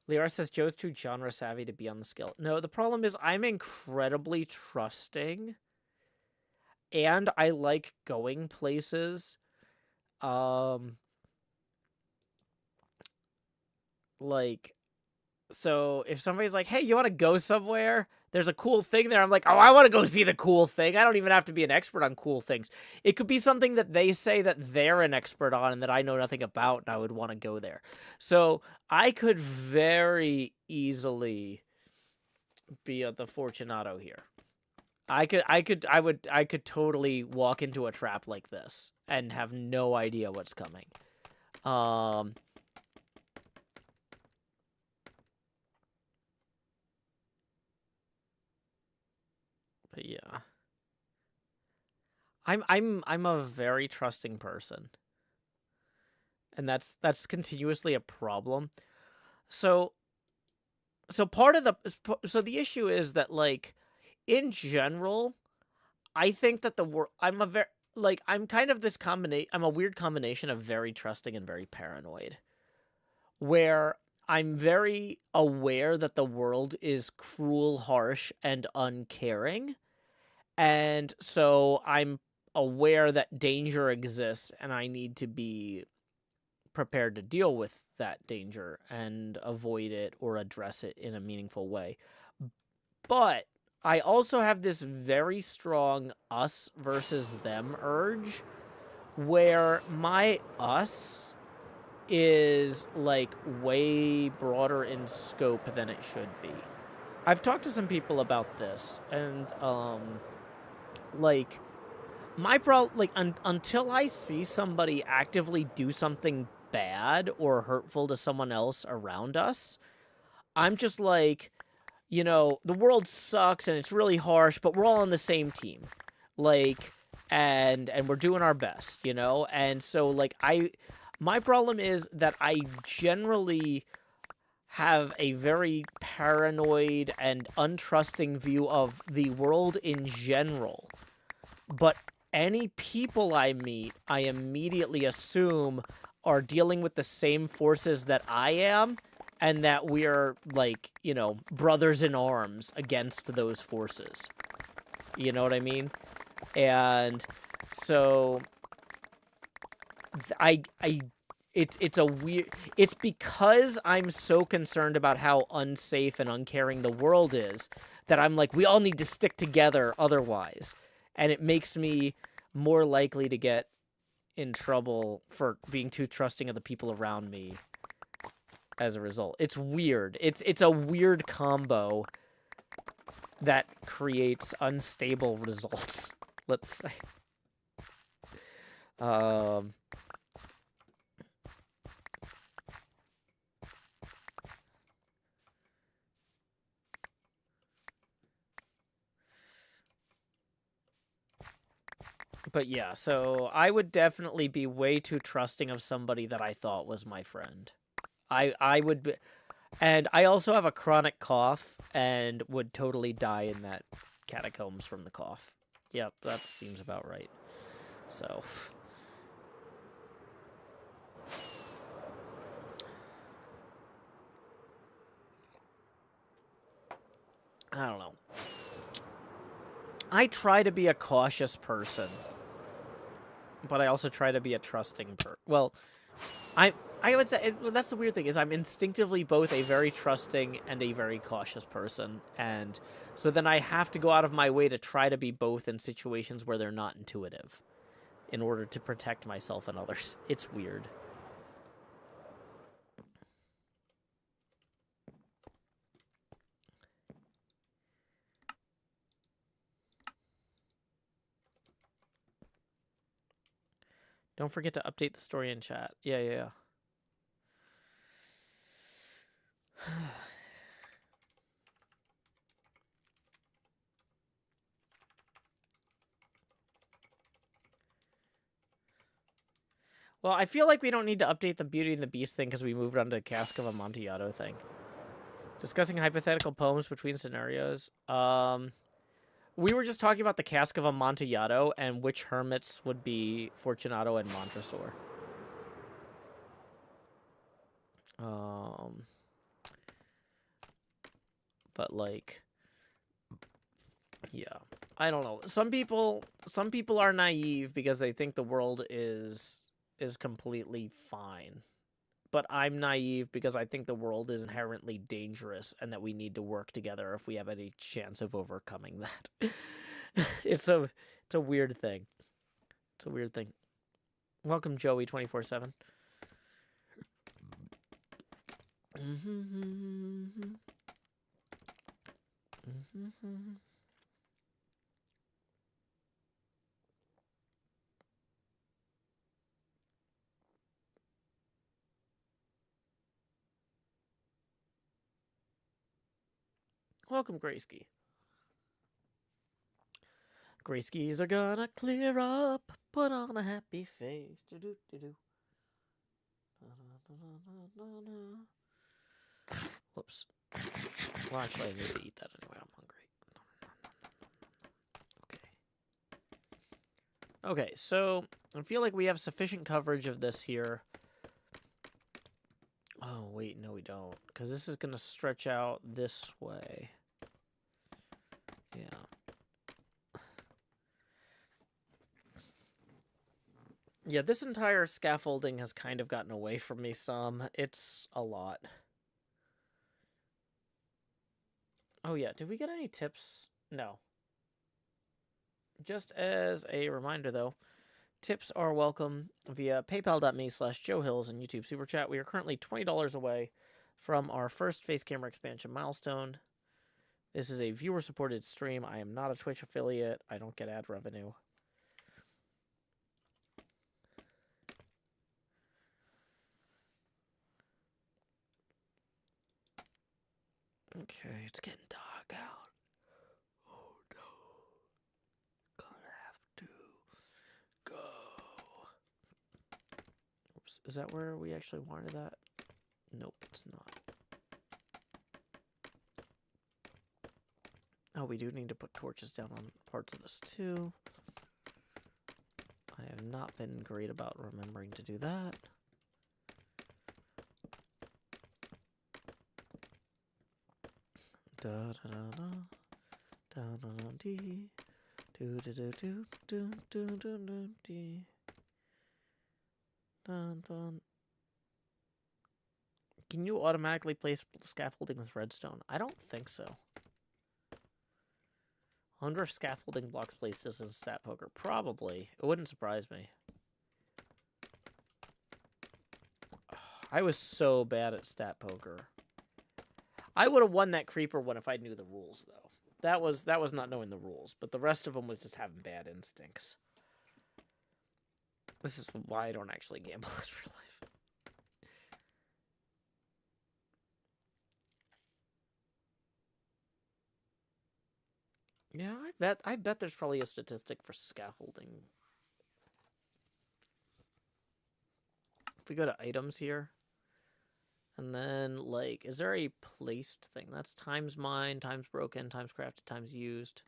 Liara says Joe's too genre savvy to be on the scale. No, the problem is I'm incredibly trusting and I like going places. Like, so if somebody's like, hey, you want to go somewhere? There's a cool thing there. I'm like, oh, I want to go see the cool thing. I don't even have to be an expert on cool things. It could be something that they say that they're an expert on and that I know nothing about, and I would want to go there. So I could very easily be the Fortunato here. I could totally walk into a trap like this and have no idea what's coming. But yeah. I'm a very trusting person. And that's continuously a problem. So part of the issue is that, like, in general, I think that I'm kind of this I'm a weird combination of very trusting and very paranoid. Where I'm very aware that the world is cruel, harsh, and uncaring. And so I'm aware that danger exists and I need to be prepared to deal with that danger and avoid it or address it in a meaningful way. But I also have this very strong us versus them urge where my us is, like, way broader in scope than it should be. I've talked to some people about this, and, like, my problem, like, until I see somebody actively do something bad or hurtful to someone else around us, I'm just like, you know, the world sucks and it's really harsh, but we're all on the same team. Like, and we're doing our best, you know? And so, like, my problem is that I generally have a very paranoid and untrusting view of the world in general. But any people I meet, I immediately assume are dealing with the same forces that I am, and that we are, like, you know, brothers in arms against those forces. You know what I mean? And so it's a weird, it's because I'm so concerned about how unsafe and uncaring the world is that I'm like, we all need to stick together otherwise. And it makes me more likely to get in trouble for being too trusting of the people around me as a result. It's weird. It's a weird combo that creates unstable results, let's say. But yeah, so I would definitely be way too trusting of somebody that I thought was my friend. I would be, and I also have a chronic cough and would totally die in that catacombs from the cough. Yep, that seems about right. So I don't know. I try to be a cautious person, but I also try to be a trusting person. Well, I would say that's the weird thing is I'm instinctively both a very trusting and a very cautious person, and so then I have to go out of my way to try to be both in situations where they're not intuitive in order to protect myself and others. It's weird. Don't forget to update the story in chat. Yeah. Well, I feel like we don't need to update the Beauty and the Beast thing because we moved on to the Cask of Amontillado thing. Discussing hypothetical poems between scenarios. We were just talking about the Cask of Amontillado and which hermits would be Fortunato and Montresor. But like, yeah, I don't know. Some people are naive because they think the world is completely fine. But I'm naive because I think the world is inherently dangerous and that we need to work together if we have any chance of overcoming that. It's a weird thing. It's a weird thing. Welcome, Joey 24/7. Welcome, Graysky. Grayskis are gonna clear up, put on a happy face. Do-do-do-do. Whoops. Well, actually, I need to eat that anyway. I'm hungry. Okay, so I feel like we have sufficient coverage of this here. Oh, wait, no we don't. Because this is going to stretch out this way. Yeah. Yeah, this entire scaffolding has kind of gotten away from me some. It's a lot. Oh yeah, did we get any tips? No. Just as a reminder, though, tips are welcome via paypal.me/JoeHills and YouTube Super Chat. We are currently $20 away from our first face camera expansion milestone. This is a viewer-supported stream. I am not a Twitch affiliate. I don't get ad revenue. Okay, it's getting dark out. Oh no. Gonna have to go. Oops, is that where we actually wanted that? Nope, it's not. Oh, we do need to put torches down on parts of this too. I have not been great about remembering to do that. Da da da da da da da dee do do do do do do do do dee dun dun. Can you automatically place scaffolding with redstone? I don't think so. I wonder if scaffolding blocks placed this in stat poker. Probably. It wouldn't surprise me. I was so bad at stat poker. I would have won that creeper one if I knew the rules, though. That was not knowing the rules, but the rest of them was just having bad instincts. This is why I don't actually gamble in real life. Yeah, I bet there's probably a statistic for scaffolding. If we go to items here, and then, like, is there a placed thing? That's times mined, times broken, times crafted, times used.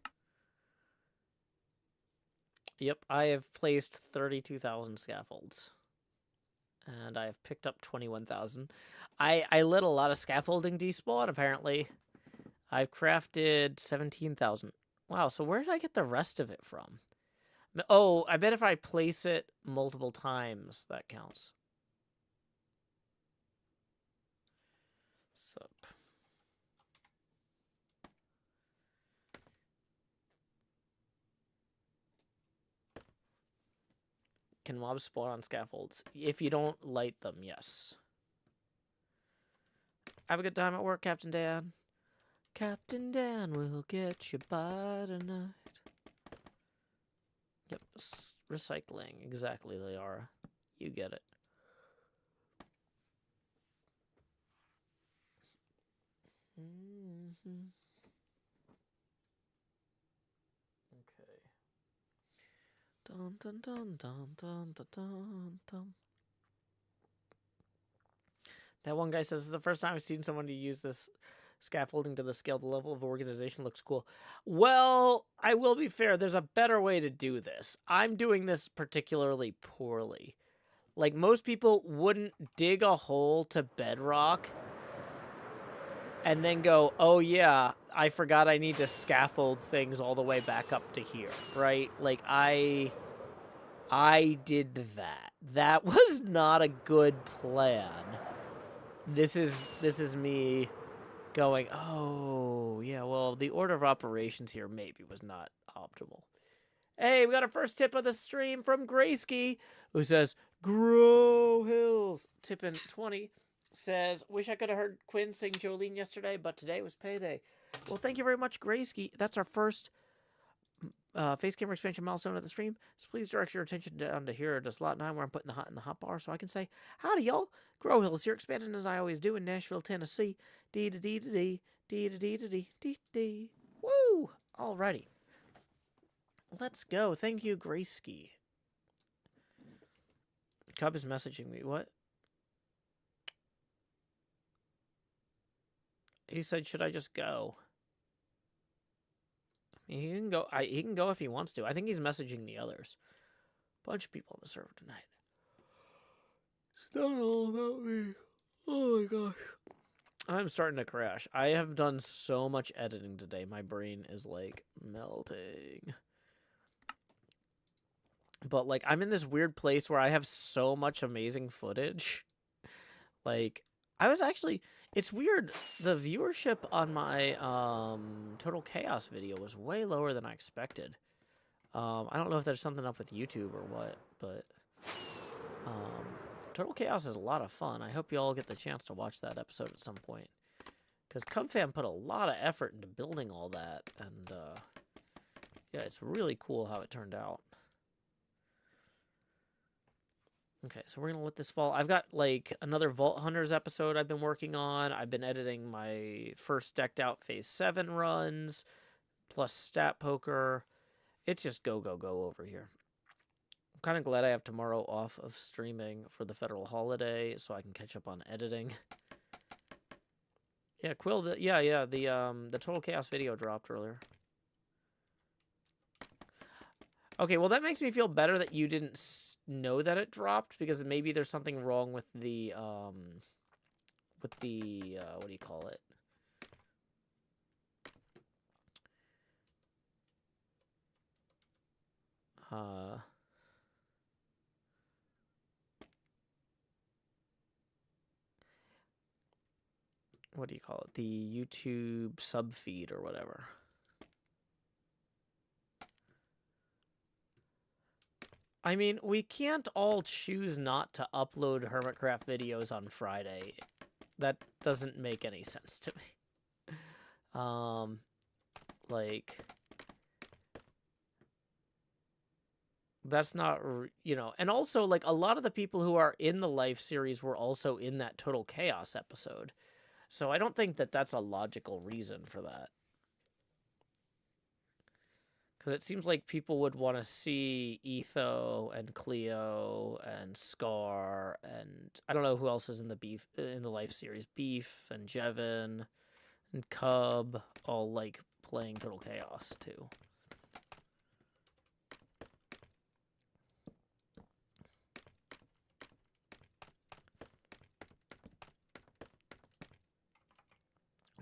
Yep, I have placed 32,000 scaffolds. And I have picked up 21,000. I let a lot of scaffolding despawn, apparently. I've crafted 17,000. Wow, so where did I get the rest of it from? Oh, I bet if I place it multiple times, that counts. Sup. Can mobs spawn on scaffolds? If you don't light them, yes. Have a good time at work, Captain Dan. Captain Dan will get you by tonight. Yep, recycling. Exactly, Liara. You get it. Okay. Dun dun dun dun dun dun dun dun. That one guy says, "This is the first time I've seen someone to use this scaffolding to the scale. The level of organization looks cool." Well, I will be fair. There's a better way to do this. I'm doing this particularly poorly. Like, most people wouldn't dig a hole to bedrock and then go, oh yeah, I forgot I need to scaffold things all the way back up to here, right? Like, I did that. That was not a good plan. This is me going, oh, yeah, well, the order of operations here maybe was not optimal. Hey, we got our first tip of the stream from Grayski, who says, Grow Hills. Tippin' 20 says, wish I could have heard Quinn sing Jolene yesterday, but today was payday. Well, thank you very much, Grayski. That's our first face camera expansion milestone of the stream. So please direct your attention down to here to slot 9 where I'm putting the hot in the hot bar so I can say, howdy, y'all. Grow Hills here, expanding as I always do in Nashville, Tennessee. Dee-da-dee-da-dee, dee-da-dee-da-dee, woo! Alrighty. Let's go. Thank you, Grayski. Cub is messaging me. What? He said, should I just go? He can go. He can go if he wants to. I think he's messaging the others. Bunch of people on the server tonight. It's not all about me. Oh my gosh. I'm starting to crash. I have done so much editing today. My brain is like melting. But like, I'm in this weird place where I have so much amazing footage. Like, I was actually, it's weird. The viewership on my Total Chaos video was way lower than I expected. I don't know if there's something up with YouTube or what, but Total Chaos is a lot of fun. I hope you all get the chance to watch that episode at some point. Because CubFam put a lot of effort into building all that. And yeah, it's really cool how it turned out. Okay, so we're gonna let this fall. I've got like another Vault Hunters episode I've been working on. I've been editing my first decked out Phase 7 runs, plus Stat Poker. It's just go, go, go over here. I'm kind of glad I have tomorrow off of streaming for the federal holiday, so I can catch up on editing. Yeah, Quill, the Total Chaos video dropped earlier. Okay, well, that makes me feel better that you didn't know that it dropped, because maybe there's something wrong with the, what do you call it? What do you call it? The YouTube sub feed or whatever. I mean, we can't all choose not to upload Hermitcraft videos on Friday. That doesn't make any sense to me. Like, that's not, you know, and also, like, a lot of the people who are in the Life series were also in that Total Chaos episode. So I don't think that that's a logical reason for that. Because it seems like people would want to see Etho and Cleo and Scar and I don't know who else is in the Life series. Beef and Jevin and Cub all like playing Total Chaos too.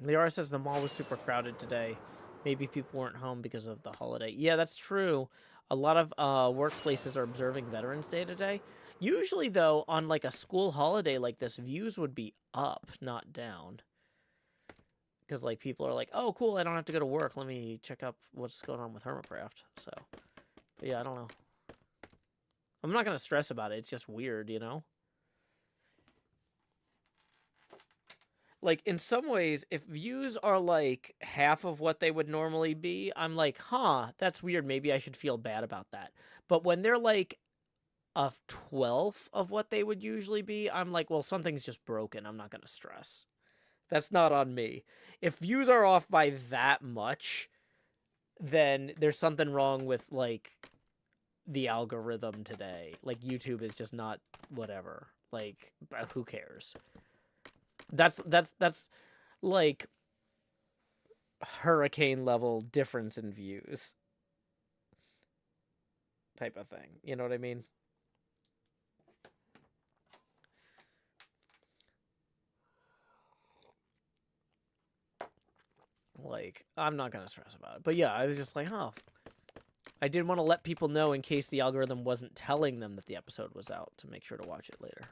Liara says the mall was super crowded today. Maybe people weren't home because of the holiday. Yeah, that's true. A lot of workplaces are observing Veterans Day today. Usually, though, on like a school holiday like this, views would be up, not down. Because like people are like, oh, cool, I don't have to go to work. Let me check up what's going on with Hermitcraft. So, but yeah, I don't know. I'm not going to stress about it. It's just weird, you know? Like, in some ways, if views are, like, half of what they would normally be, I'm like, huh, that's weird. Maybe I should feel bad about that. But when they're, like, a 12th of what they would usually be, I'm like, well, something's just broken. I'm not going to stress. That's not on me. If views are off by that much, then there's something wrong with, like, the algorithm today. Like, YouTube is just not whatever. Like, who cares? That's like hurricane level difference in views type of thing. You know what I mean? Like, I'm not gonna stress about it. But yeah, I was just like, oh. I did want to let people know in case the algorithm wasn't telling them that the episode was out to make sure to watch it later.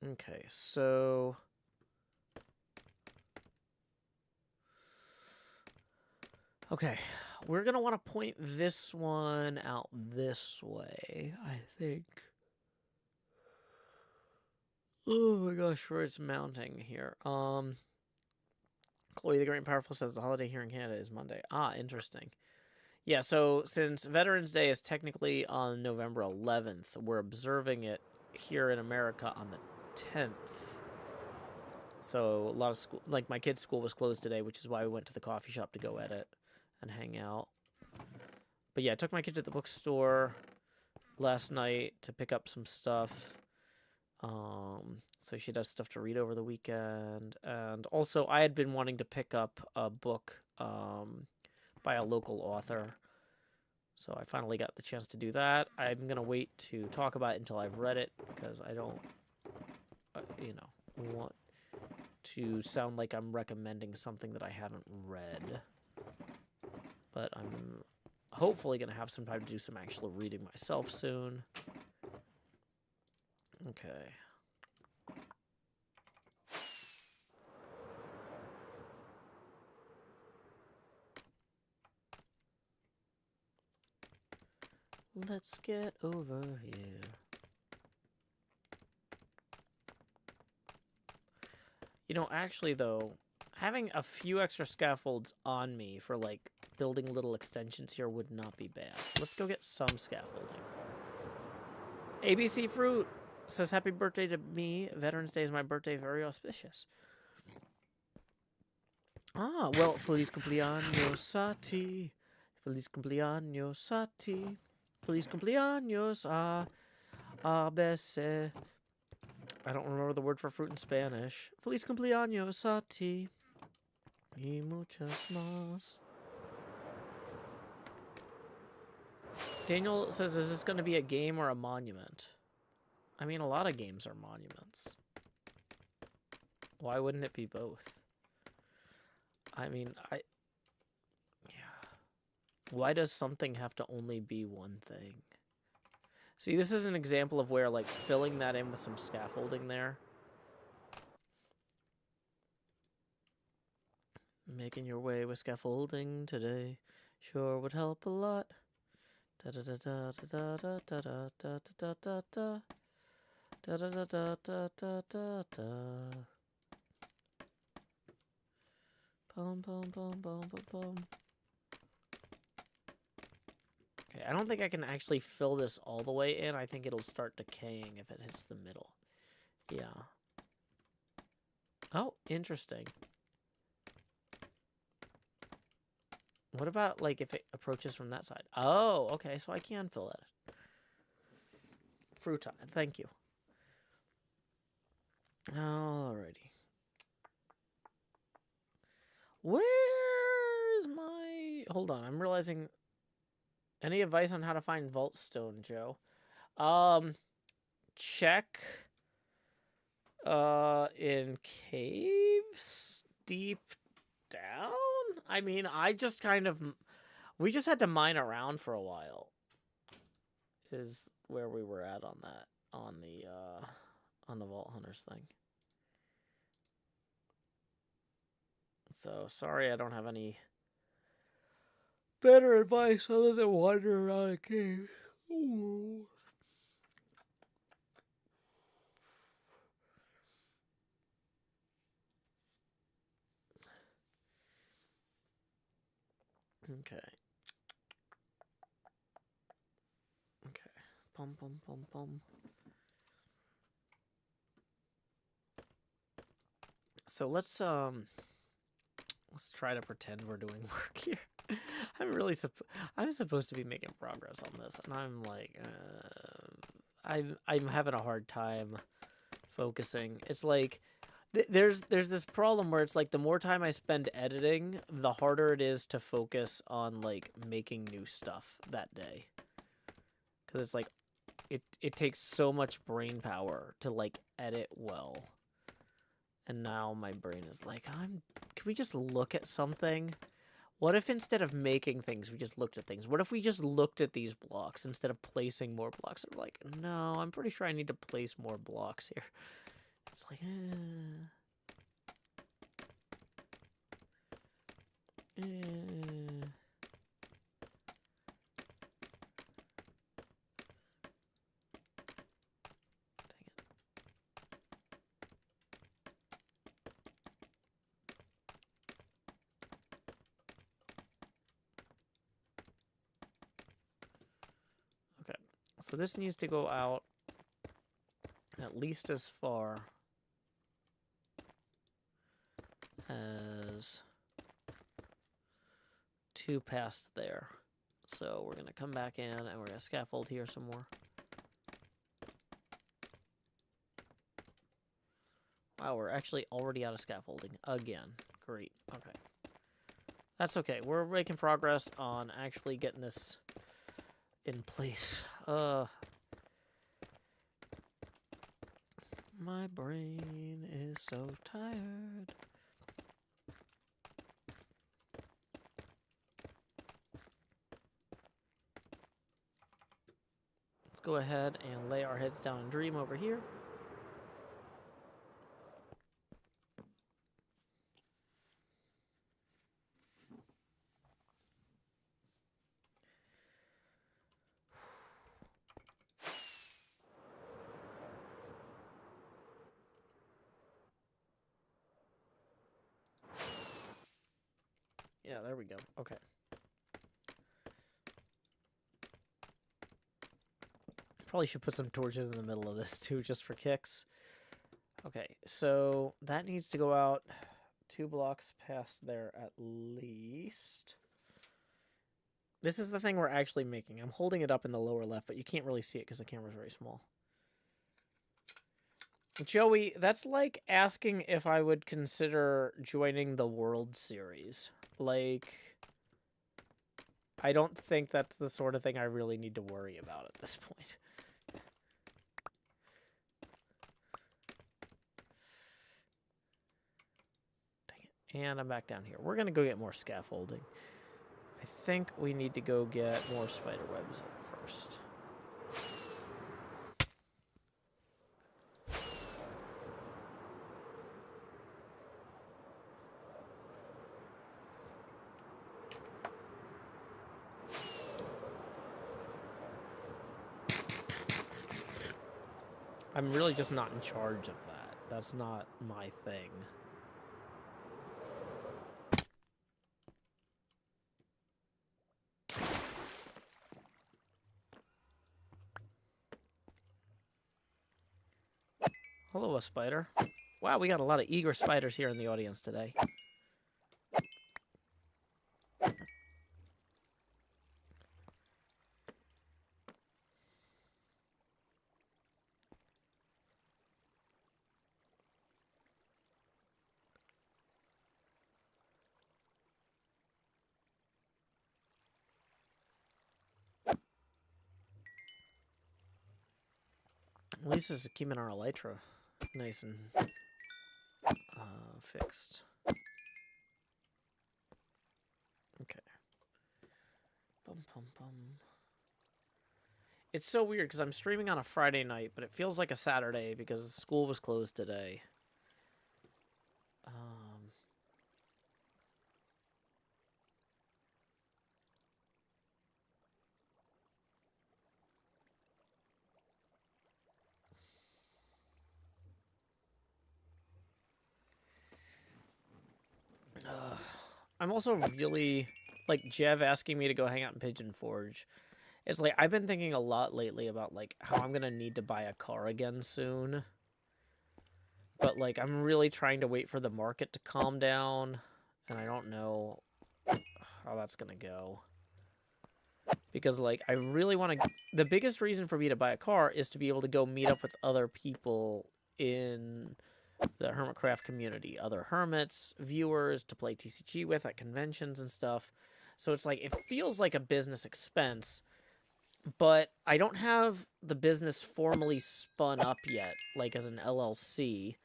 Okay, so okay, we're gonna want to point this one out this way, I think. Oh my gosh, where it's mounting here. Chloe the Great and Powerful says the holiday here in Canada is Monday. Ah, interesting. Yeah, so since Veterans Day is technically on November 11th, we're observing it here in America on the 10th. So a lot of school, like my kid's school was closed today, which is why we went to the coffee shop to go edit and hang out. But yeah, I took my kid to the bookstore last night to pick up some stuff. So she'd have stuff to read over the weekend. And also I had been wanting to pick up a book by a local author. So I finally got the chance to do that. I'm going to wait to talk about it until I've read it because I don't, you know, want to sound like I'm recommending something that I haven't read. But I'm hopefully going to have some time to do some actual reading myself soon. Okay. Let's get over here. You know, actually, though, Having a few extra scaffolds on me for, like, building little extensions here would not be bad. Let's go get some scaffolding. ABC Fruit says, happy birthday to me. Veterans Day is my birthday. Very auspicious. Ah, well, feliz cumpleaños a ti. Feliz cumpleaños a ti. Feliz cumpleaños a veces. I don't remember the word for fruit in Spanish. Feliz cumpleaños a ti. Y muchas más. Daniel says, is this going to be a game or a monument? I mean, a lot of games are monuments. Why wouldn't it be both? I mean, yeah. Why does something have to only be one thing? See, this is an example of where, like, filling that in with some scaffolding there. Making your way with scaffolding today sure would help a lot. Da da da da da da da da da da da da. Da da da da da da da da. Bum bum bum bum bum bum. Okay, I don't think I can actually fill this all the way in. I think it'll start decaying if it hits the middle. Yeah. Oh, interesting. What about, like, if it approaches from that side? Oh, okay, so I can fill it. Fruta, thank you. Alrighty. Where is my... Hold on, I'm realizing... Any advice on how to find vault stone, Joe? Check... in caves? Deep down? I mean, I just kind of... We just had to mine around for a while. Is where we were at on that. On the Vault Hunters thing. So, sorry I don't have any better advice other than wander around a cave. Ooh. Okay. Okay. Pum pum pum pum. So let's try to pretend we're doing work here. I'm supposed to be making progress on this, and I'm like, I'm having a hard time focusing. It's like there's this problem where it's like the more time I spend editing, the harder it is to focus on like making new stuff that day. Because it's like it takes so much brain power to like edit well. And now my brain is like, can we just look at something? What if instead of making things, we just looked at things? What if we just looked at these blocks instead of placing more blocks? And we're like, no, I'm pretty sure I need to place more blocks here. It's like, okay, so this needs to go out at least as far as 2 past there. So we're going to come back in and we're going to scaffold here some more. Wow, we're actually already out of scaffolding again. Great. Okay. That's okay. We're making progress on actually getting this in place. My brain is so tired. Let's go ahead and lay our heads down and dream over here. Yeah, there we go. Okay. Probably should put some torches in the middle of this too, just for kicks. Okay, so that needs to go out 2 blocks past there at least. This is the thing we're actually making. I'm holding it up in the lower left, but you can't really see it because the camera's very small. Joey, that's like asking if I would consider joining the World Series. Like, I don't think that's the sort of thing I really need to worry about at this point. Dang it. And I'm back down here. We're going to go get more scaffolding. I think we need to go get more spider webs first. I'm really just not in charge of that. That's not my thing. Hello, a spider. Wow, we got a lot of eager spiders here in the audience today. At least this is keeping our elytra nice and fixed. Okay. Bum, bum, bum. It's so weird because I'm streaming on a Friday night, but it feels like a Saturday because school was closed today. I'm also really, like, Jev asking me to go hang out in Pigeon Forge. It's like, I've been thinking a lot lately about, like, how I'm going to need to buy a car again soon. But, like, I'm really trying to wait for the market to calm down. And I don't know how that's going to go. Because, like, I really want to... The biggest reason for me to buy a car is to be able to go meet up with other people in the Hermitcraft community. Other hermits, viewers, to play TCG with at conventions and stuff. So it's like, it feels like a business expense, but I don't have the business formally spun up yet, like as an LLC.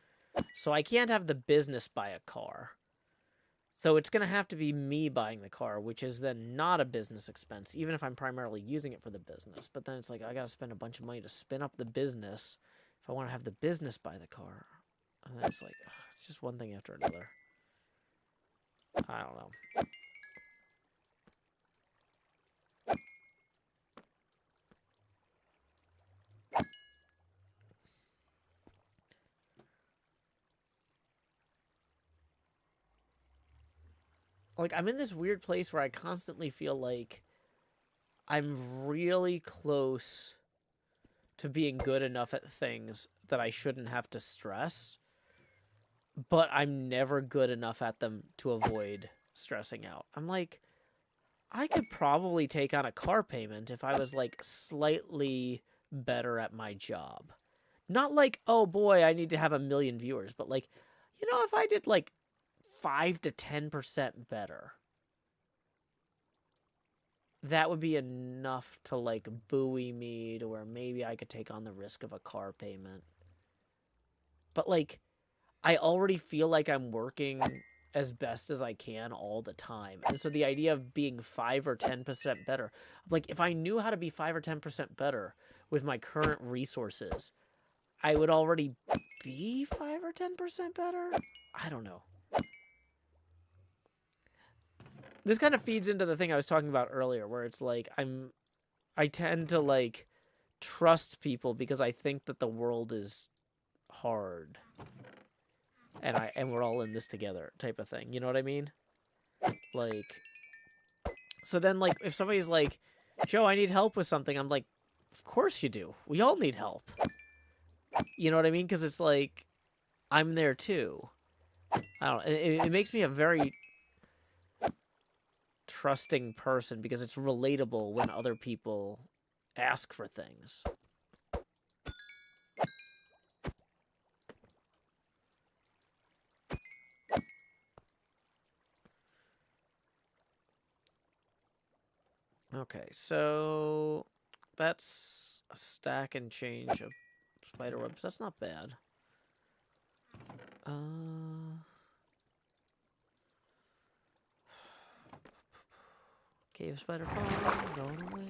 So I can't have the business buy a car. So it's going to have to be me buying the car, which is then not a business expense, even if I'm primarily using it for the business. But then it's like, I got to spend a bunch of money to spin up the business if I want to have the business buy the car. And then it's like, ugh, it's just one thing after another. I don't know. Like, I'm in this weird place where I constantly feel like I'm really close to being good enough at things that I shouldn't have to stress, but I'm never good enough at them to avoid stressing out. I'm like, I could probably take on a car payment if I was, like, slightly better at my job. Not like, oh boy, I need to have 1 million viewers, but, like, you know, if I did, like, 5 to 10% better, that would be enough to, like, buoy me to where maybe I could take on the risk of a car payment. But, like, I already feel like I'm working as best as I can all the time. And so the idea of being 5 or 10% better, like, if I knew how to be 5 or 10% better with my current resources, I would already be 5 or 10% better? I don't know. This kind of feeds into the thing I was talking about earlier, where it's like, I tend to, like, trust people because I think that the world is hard. And we're all in this together type of thing. You know what I mean? Like, so then, like, if somebody's like, Joe, I need help with something, I'm like, of course you do. We all need help. You know what I mean? Because it's like, I'm there too. I don't know. It makes me a very trusting person because it's relatable when other people ask for things. Okay, so that's a stack and change of spider webs. That's not bad. Cave spider farm going away.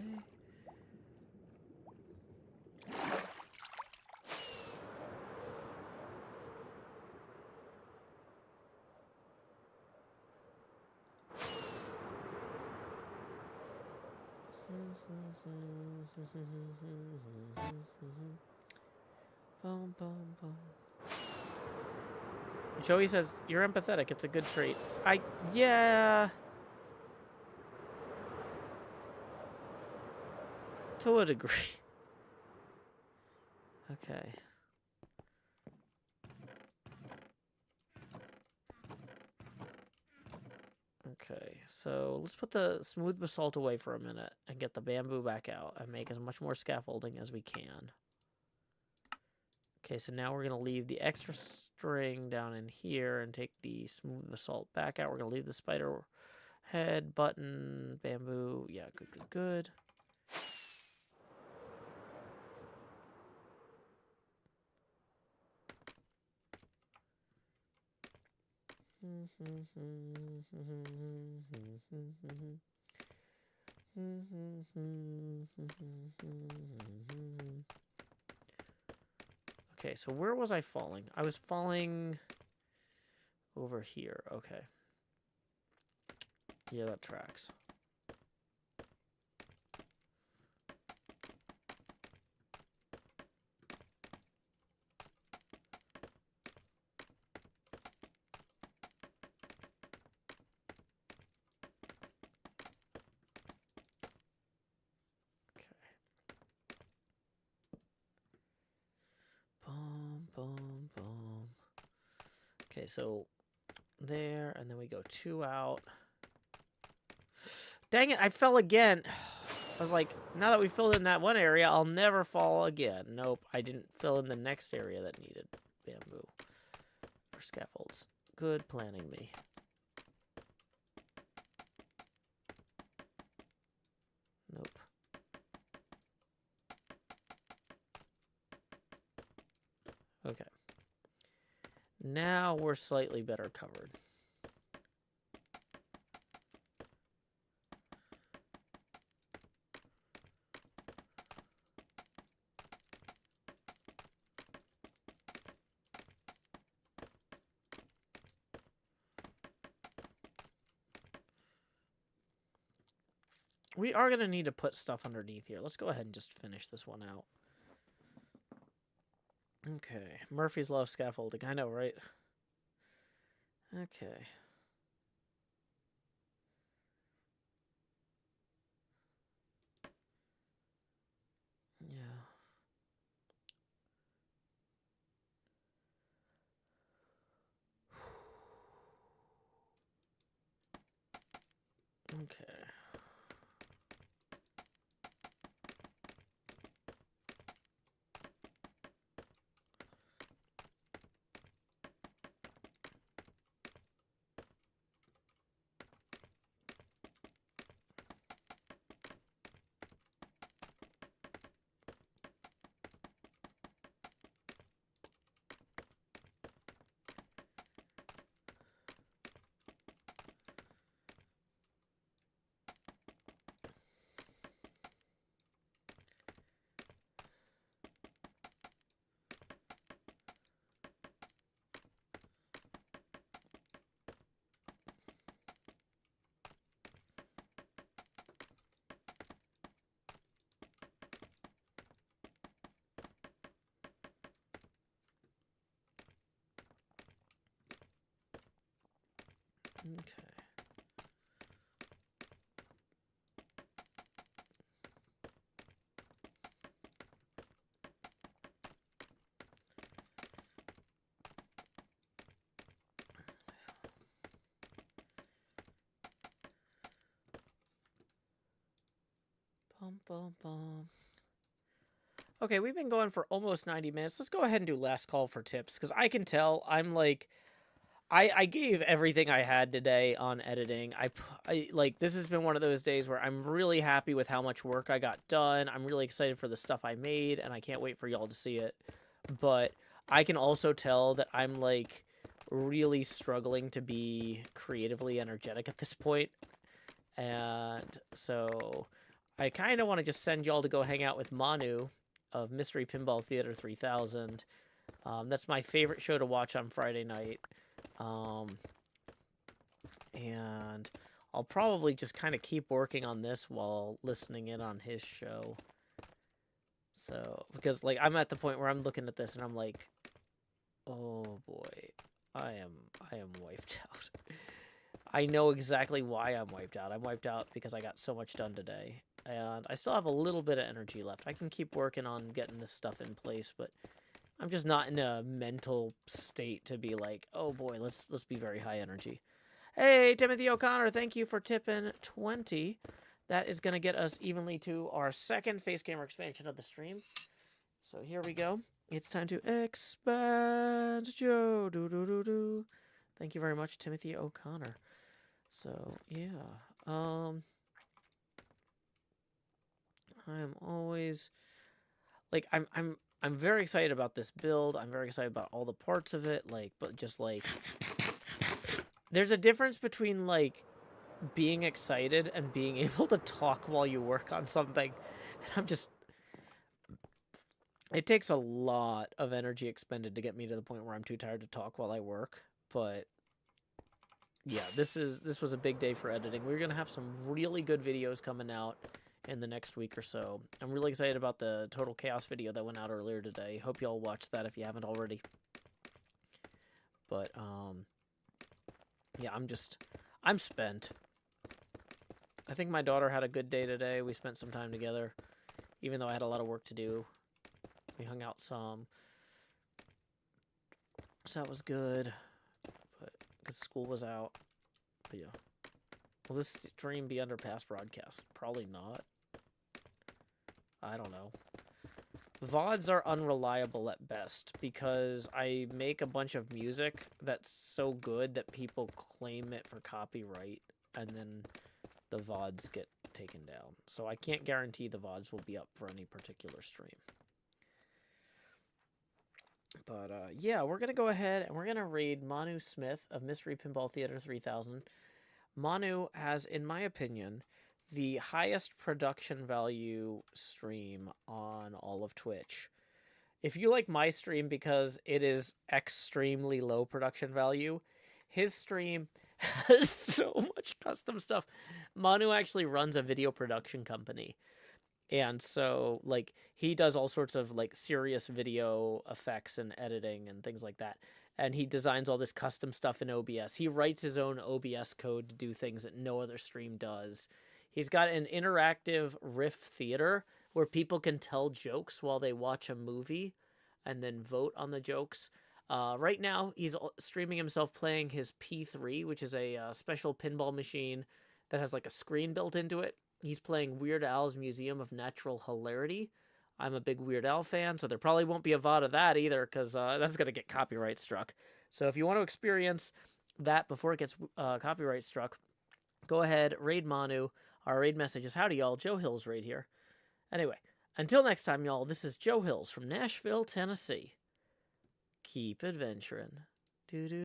Boom, boom, boom. Joey says, you're empathetic. It's a good trait. Yeah. To a degree. Okay. Okay, so let's put the smooth basalt away for a minute and get the bamboo back out and make as much more scaffolding as we can. Okay, so now we're going to leave the extra string down in here and take the smooth basalt back out. We're going to leave the spider head, button, bamboo. Yeah, good, good, good. Okay, so where was I falling? I was falling over here. Okay. Yeah, that tracks. Boom, boom, boom. Okay, so there, and then we go 2 out. Dang it, I fell again. I was like, now that we filled in that one area, I'll never fall again. Nope, I didn't fill in the next area that needed bamboo or scaffolds. Good planning, me. Nope. Okay. Now we're slightly better covered. We are going to need to put stuff underneath here. Let's go ahead and just finish this one out. Okay. Murphy's Law of Scaffolding. I know, right? Okay. Yeah. Okay. Okay. Bum, bum, bum. Okay, we've been going for almost 90 minutes. Let's go ahead and do last call for tips, because I can tell I'm like, I gave everything I had today on editing. I like, this has been one of those days where I'm really happy with how much work I got done. I'm really excited for the stuff I made, and I can't wait for y'all to see it. But I can also tell that I'm like really struggling to be creatively energetic at this point. And so I kind of want to just send y'all to go hang out with Manu of Mystery Pinball Theater 3000. That's my favorite show to watch on Friday night. And I'll probably just kind of keep working on this while listening in on his show. So, because like I'm at the point where I'm looking at this and I'm like, oh boy, I am wiped out. I know exactly why I'm wiped out. I'm wiped out because I got so much done today. And I still have a little bit of energy left. I can keep working on getting this stuff in place, but I'm just not in a mental state to be like, oh boy, let's be very high energy. Hey, Timothy O'Connor, thank you for tipping 20. That is going to get us evenly to our second face camera expansion of the stream. So here we go. It's time to expand Joe. Do. Thank you very much, Timothy O'Connor. So, yeah. I'm always like I'm very excited about this build. I'm very excited about all the parts of it, like, but just like there's a difference between like being excited and being able to talk while you work on something. And I'm just it takes a lot of energy expended to get me to the point where I'm too tired to talk while I work, but yeah, this was a big day for editing. We're going to have some really good videos coming out in the next week or so. I'm really excited about the Total Chaos video that went out earlier today. Hope y'all watched that if you haven't already. But, yeah, I'm spent. I think my daughter had a good day today. We spent some time together, even though I had a lot of work to do. We hung out some. So that was good. But, because school was out. But, yeah. Will this stream be under past broadcast? Probably not. I don't know. VODs are unreliable at best because I make a bunch of music that's so good that people claim it for copyright and then the VODs get taken down. So I can't guarantee the VODs will be up for any particular stream. But yeah, we're going to go ahead and we're going to raid Manu Smith of Mystery Pinball Theater 3000. Manu has, in my opinion, the highest production value stream on all of Twitch. If you like my stream because it is extremely low production value, his stream has so much custom stuff. Manu actually runs a video production company. And so, like, he does all sorts of, like, serious video effects and editing and things like that. And he designs all this custom stuff in OBS. He writes his own OBS code to do things that no other stream does. He's got an interactive riff theater where people can tell jokes while they watch a movie and then vote on the jokes. Right now, he's streaming himself playing his P3, which is a special pinball machine that has like a screen built into it. He's playing Weird Al's Museum of Natural Hilarity. I'm a big Weird Al fan, so there probably won't be a VOD of that either because that's going to get copyright struck. So if you want to experience that before it gets copyright struck, go ahead, raid Manu. Our raid message is, howdy y'all, Joe Hills raid here. Anyway, until next time y'all, this is Joe Hills from Nashville, Tennessee. Keep adventuring. Doo-doo.